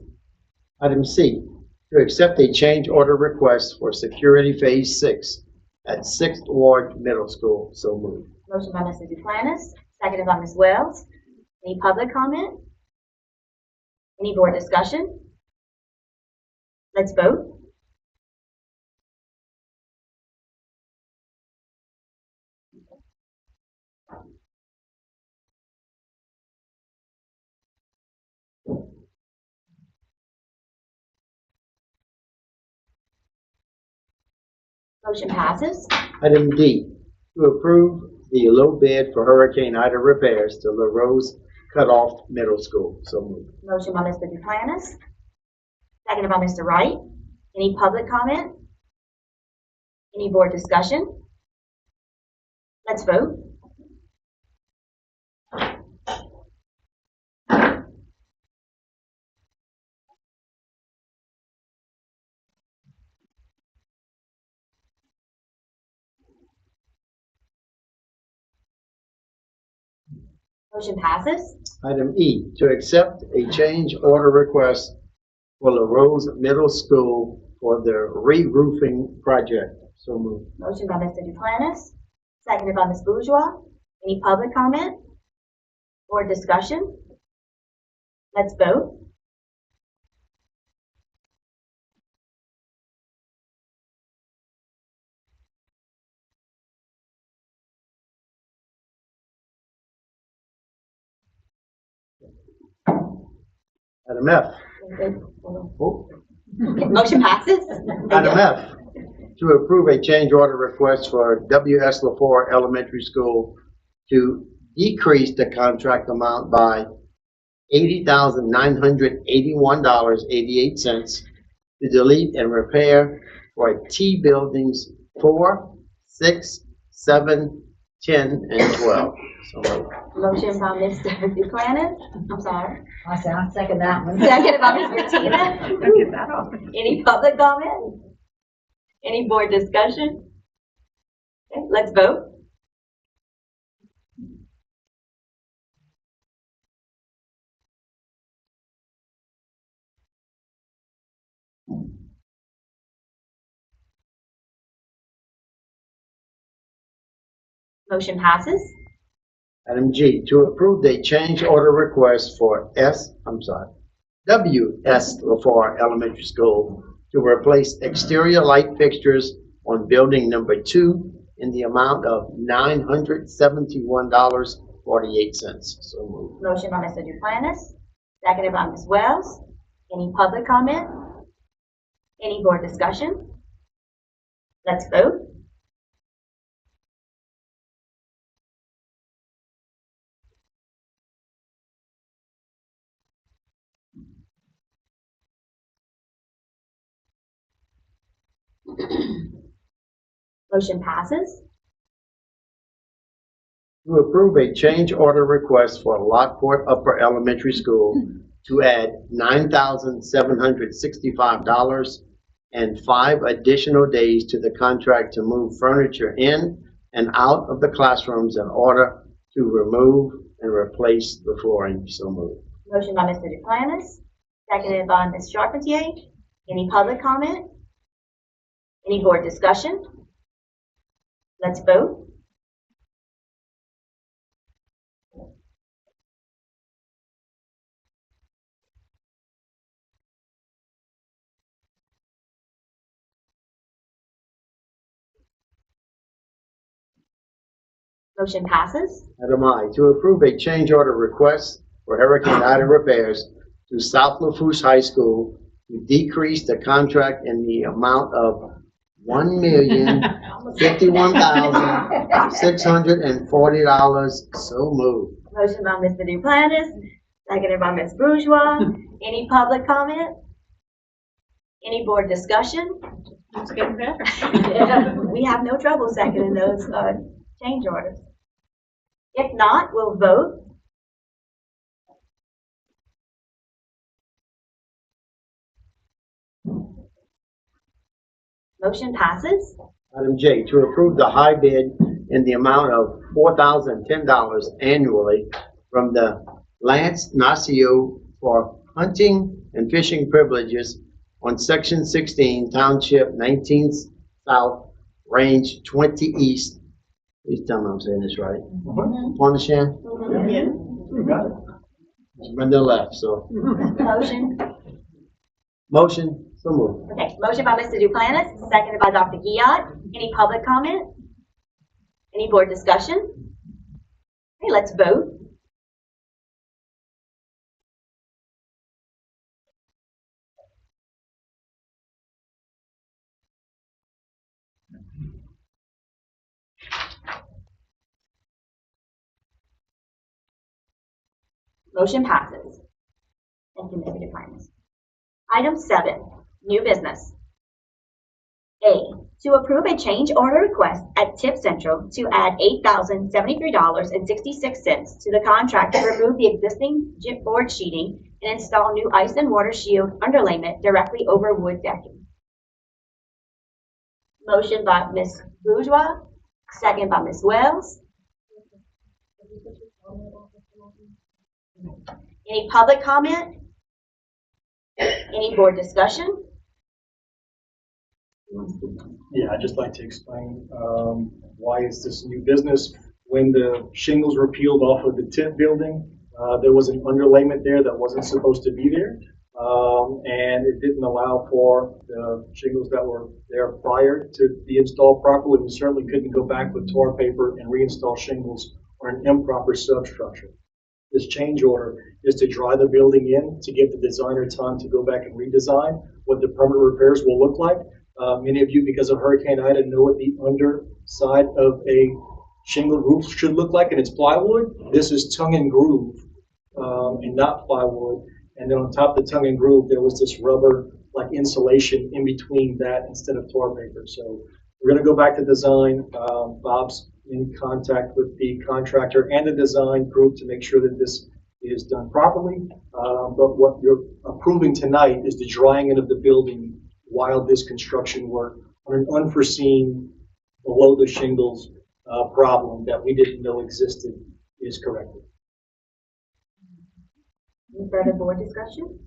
Item C, to accept a change order request for security phase 6 at 6th Ward Middle School. So moved. Motion by Mr. Duplantis, seconded by Ms. Wells. Any public comment? Any board discussion? Let's vote. Motion passes. Item D, to approve the low bid for Hurricane Ida repairs to La Rose Cutoff Middle School. So moved. Motion by Mr. Duplantis, seconded by Mr. Wright. Any public comment? Any board discussion? Let's vote. Motion passes. Item E, to accept a change order request for La Rose Middle School for their re-roofing project. So moved. Motion by Mr. Duplantis, seconded by Ms. Bourgeois. Any public comment or discussion? Let's vote. Item F. Motion passes. Item F, to approve a change order request for W.S. Lafourche Elementary School to decrease the contract amount by $80,981.88 to delete and repair for T buildings 4, 6, 7, 10, and 12. So moved. Motion by Mr. Duplantis. I'm sorry. I'll second that one. Seconded by Ms. Martinez. Don't get that off. Any public comment? Any board discussion? Okay, let's vote. Motion passes. Item G, to approve the change order request for W.S. Lafourche Elementary School to replace exterior light fixtures on building number 2 in the amount of $971.48. So moved. Motion by Mr. Duplantis, seconded by Ms. Wells. Any public comment? Any board discussion? Let's vote. Motion passes. To approve a change order request for Lockport Upper Elementary School to add $9,765 and 5 additional days to the contract to move furniture in and out of the classrooms in order to remove and replace the flooring. So moved. Motion by Mr. Duplantis, seconded by Ms. Charpentier. Any public comment? Any board discussion? Let's vote. Motion passes. Item I, to approve a change order request for Hurricane Ida repairs to South Lafourche High School to decrease the contract in the amount of $1,051,640. So moved. Motion by Mr. Duplantis, seconded by Ms. Bourgeois. Any public comment? Any board discussion? It's getting better. We have no trouble seconding those change orders. If not, we'll vote. Motion passes. Item J, to approve the high bid in the amount of $4,010 annually from the Lance Nacio for hunting and fishing privileges on Section 16, Township 19 South, Range 20 East. Please tell me I'm saying this right. Ponishan? Yeah. You got it. Brenda left, so. Motion. Motion, so moved. Okay, motion by Mr. Duplantis, seconded by Dr. Giat. Any public comment? Any board discussion? Okay, let's vote. Motion passes. Thank you, Mr. Duplantis. Item 7, new business. A, to approve a change order request at Tip Central to add $8,073.66 to the contract to remove the existing chipboard sheeting and install new ice and water shield underlayment directly over wood decking. Motion by Ms. Bourgeois, second by Ms. Wells. Any public comment? Any board discussion? Yeah, I'd just like to explain why is this new business. When the shingles were peeled off of the Tip building, there was an underlayment there that wasn't supposed to be there. And it didn't allow for the shingles that were there prior to be installed properly. We certainly couldn't go back with tar paper and reinstall shingles on an improper substructure. This change order is to dry the building in to give the designer time to go back and redesign what the permanent repairs will look like. Many of you, because of Hurricane Ida, know what the underside of a shingle roof should look like, and it's plywood. This is tongue and groove, and not plywood. And then on top of the tongue and groove, there was this rubber like insulation in between that instead of floor paper. So we're going to go back to design. Bob's in contact with the contractor and the design group to make sure that this is done properly. But what you're approving tonight is the drying in of the building while this construction work on an unforeseen below the shingles problem that we didn't know existed is corrected. Any further board discussion?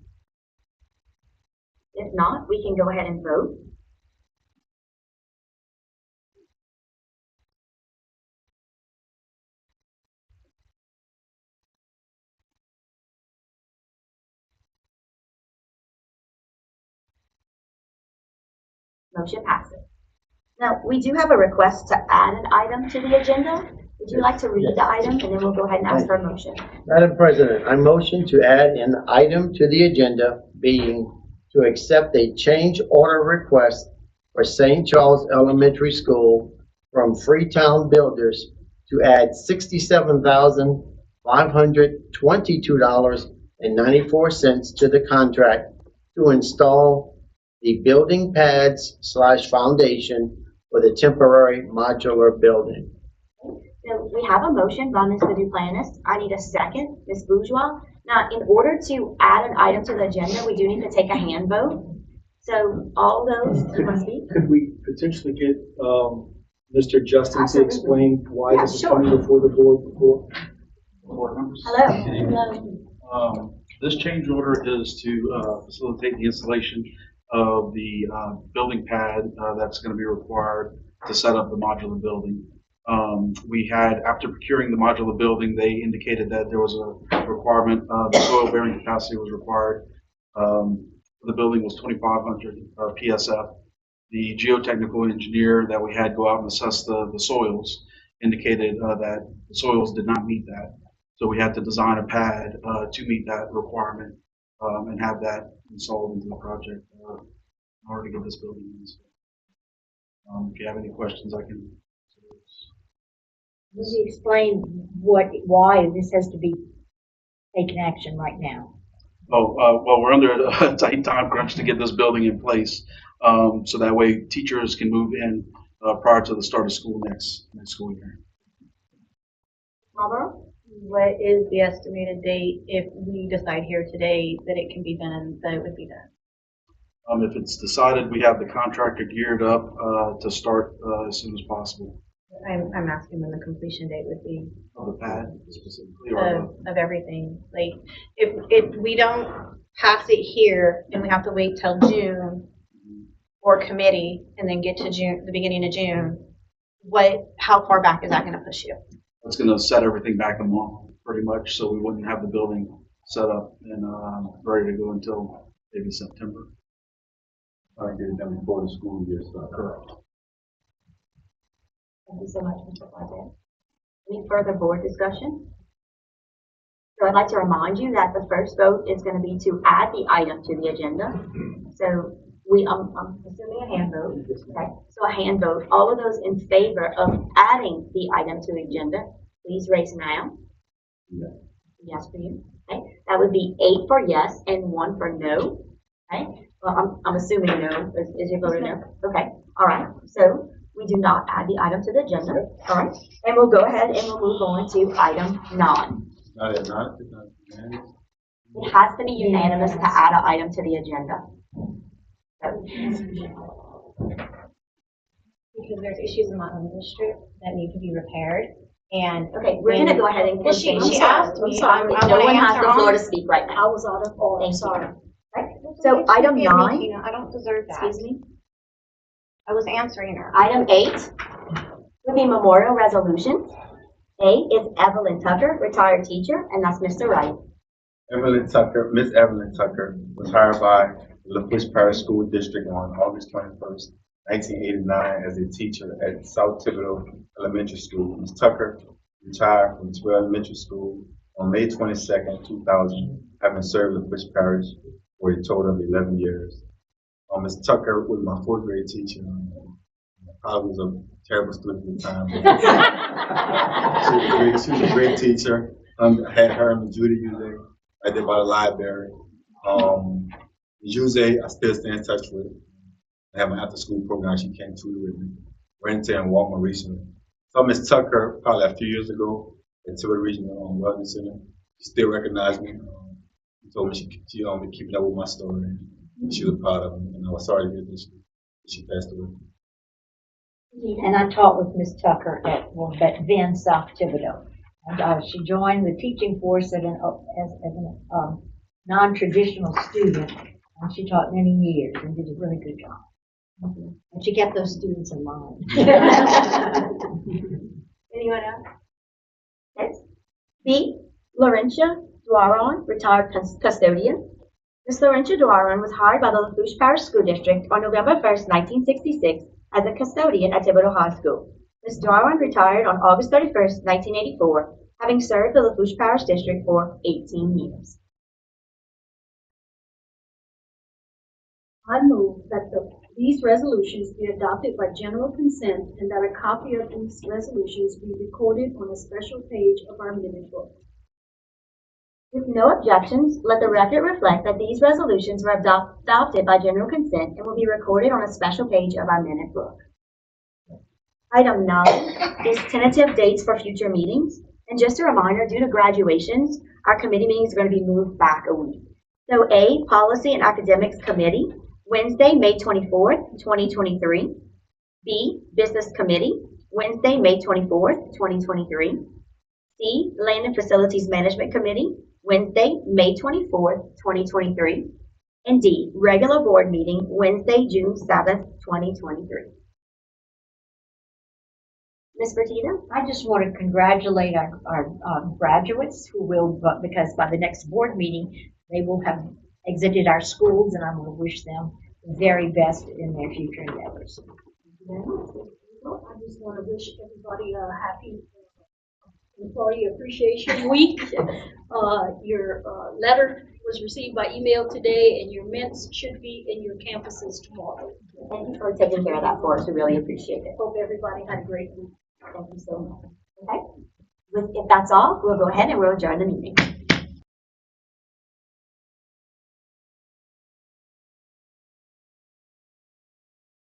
If not, we can go ahead and vote. Motion passes. Now, we do have a request to add an item to the agenda. Would you like to read the item, and then we'll go ahead and ask for a motion? Madam President, I motion to add an item to the agenda being to accept a change order request for St. Charles Elementary School from Freetown Builders to add $67,522.94 to the contract to install the building pads / foundation for the temporary modular building. So we have a motion by Mr. Duplantis. I need a second, Ms. Bourgeois. Now, in order to add an item to the agenda, we do need to take a hand vote. So all those who want to speak? Could we potentially get Mr. Justin to explain why this is coming before the board? Hello. This change order is to facilitate the installation of the building pad that's going to be required to set up the modular building. We had, after procuring the modular building, they indicated that there was a requirement, the soil bearing capacity was required. The building was 2,500 PSF. The geotechnical engineer that we had go out and assess the soils indicated that the soils did not meet that. So we had to design a pad to meet that requirement and have that installed into the project in order to get this building installed. If you have any questions, I can. Will you explain why this has to be taken action right now? Well, we're under a tight time crunch to get this building in place, so that way teachers can move in prior to the start of school next school year. Marlboro? What is the estimated date if we decide here today that it can be done, that it would be done? If it's decided, we have the contractor geared up to start as soon as possible. I'm asking when the completion date would be. Of the pad specifically, Of everything. Like, if we don't pass it here and we have to wait till June or committee and then get to June, the beginning of June, how far back is that going to push you? It's going to set everything back a month, pretty much, so we wouldn't have the building set up and ready to go until maybe September. I get it done before the school year starts. Correct. Thank you so much, Mr. President. Any further board discussion? So I'd like to remind you that the first vote is going to be to add the item to the agenda. So I'm assuming a hand vote. Okay. So a hand vote. All of those in favor of adding the item to the agenda, please raise now. Yeah. Yes for you. Okay. That would be 8 for yes and 1 for no. Okay. Well, I'm assuming no. Is your vote a no? Okay. All right. So we do not add the item to the agenda. All right. And we'll go ahead and we'll move on to item 9. Not at 9. It's not unanimous. It has to be unanimous to add an item to the agenda. Because there's issues in my own district that need to be repaired. And okay, we're going to go ahead and she asked me. No one has the floor to speak right now. I was out of order. Sorry. Right. So item 9. I don't deserve that. Excuse me. I was answering her. Item 8 would be memorial resolutions. A is Evelyn Tucker, retired teacher, and that's Mr. Wright. Evelyn Tucker, Miss Evelyn Tucker, was hired by the Lafourche Parish School District on August 21st, 1989 as a teacher at South Thibodeau Elementary School. Ms. Tucker retired from Thibodeau Elementary School on May 22nd, 2000, having served Lafourche Parish for a total of 11 years. Ms. Tucker was my fourth grade teacher. Probably was a terrible student at the time. She was a great teacher. I had her and Judy Uze right there by the library. Uze, I still stay in touch with. I have an after school program. She came tutor with me. Rente and Walmart recently. Saw Ms. Tucker probably a few years ago at Tillman Regional Wellness Center. She still recognized me. She told me she been keeping up with my story. And she was proud of me. And I was sorry to hear that she passed away. And I taught with Miss Tucker at then South Thibodeau. And she joined the teaching force as a non-traditional student, and she taught many years and did a really good job. And she kept those students in mind. Anyone else? Yes. B. Laurentia Duaron, retired custodian. Ms. Laurentia Duaron was hired by the Lafourche Parish School District on November 1st, 1966, as a custodian at Thibodeau High School. Ms. Duaron retired on August 31st, 1984, having served the Lafourche Parish District for 18 years. I move that these resolutions be adopted by general consent and that a copy of these resolutions be recorded on a special page of our minute book. With no objections, let the record reflect that these resolutions were adopted by general consent and will be recorded on a special page of our minute book. Item 9 is tentative dates for future meetings. And just a reminder, due to graduations, our committee meetings are going to be moved back a week. So A, Policy and Academics Committee, Wednesday, May 24th, 2023. B, Business Committee, Wednesday, May 24th, 2023. C, Land and Facilities Management Committee, Wednesday, May 24th, 2023. And D, Regular Board Meeting, Wednesday, June 7th, 2023. Ms. Bertina? I just want to congratulate our graduates who will, because by the next board meeting, they will have exited our schools, and I'm going to wish them the very best in their future endeavors. I just want to wish everybody a happy Employee Appreciation Week. Your letter was received by email today, and your mints should be in your campuses tomorrow. Thank you for taking care of that for us. We really appreciate it. Hope everybody had a great week. Thank you so much. Okay. If that's all, we'll go ahead and we'll adjourn the meeting.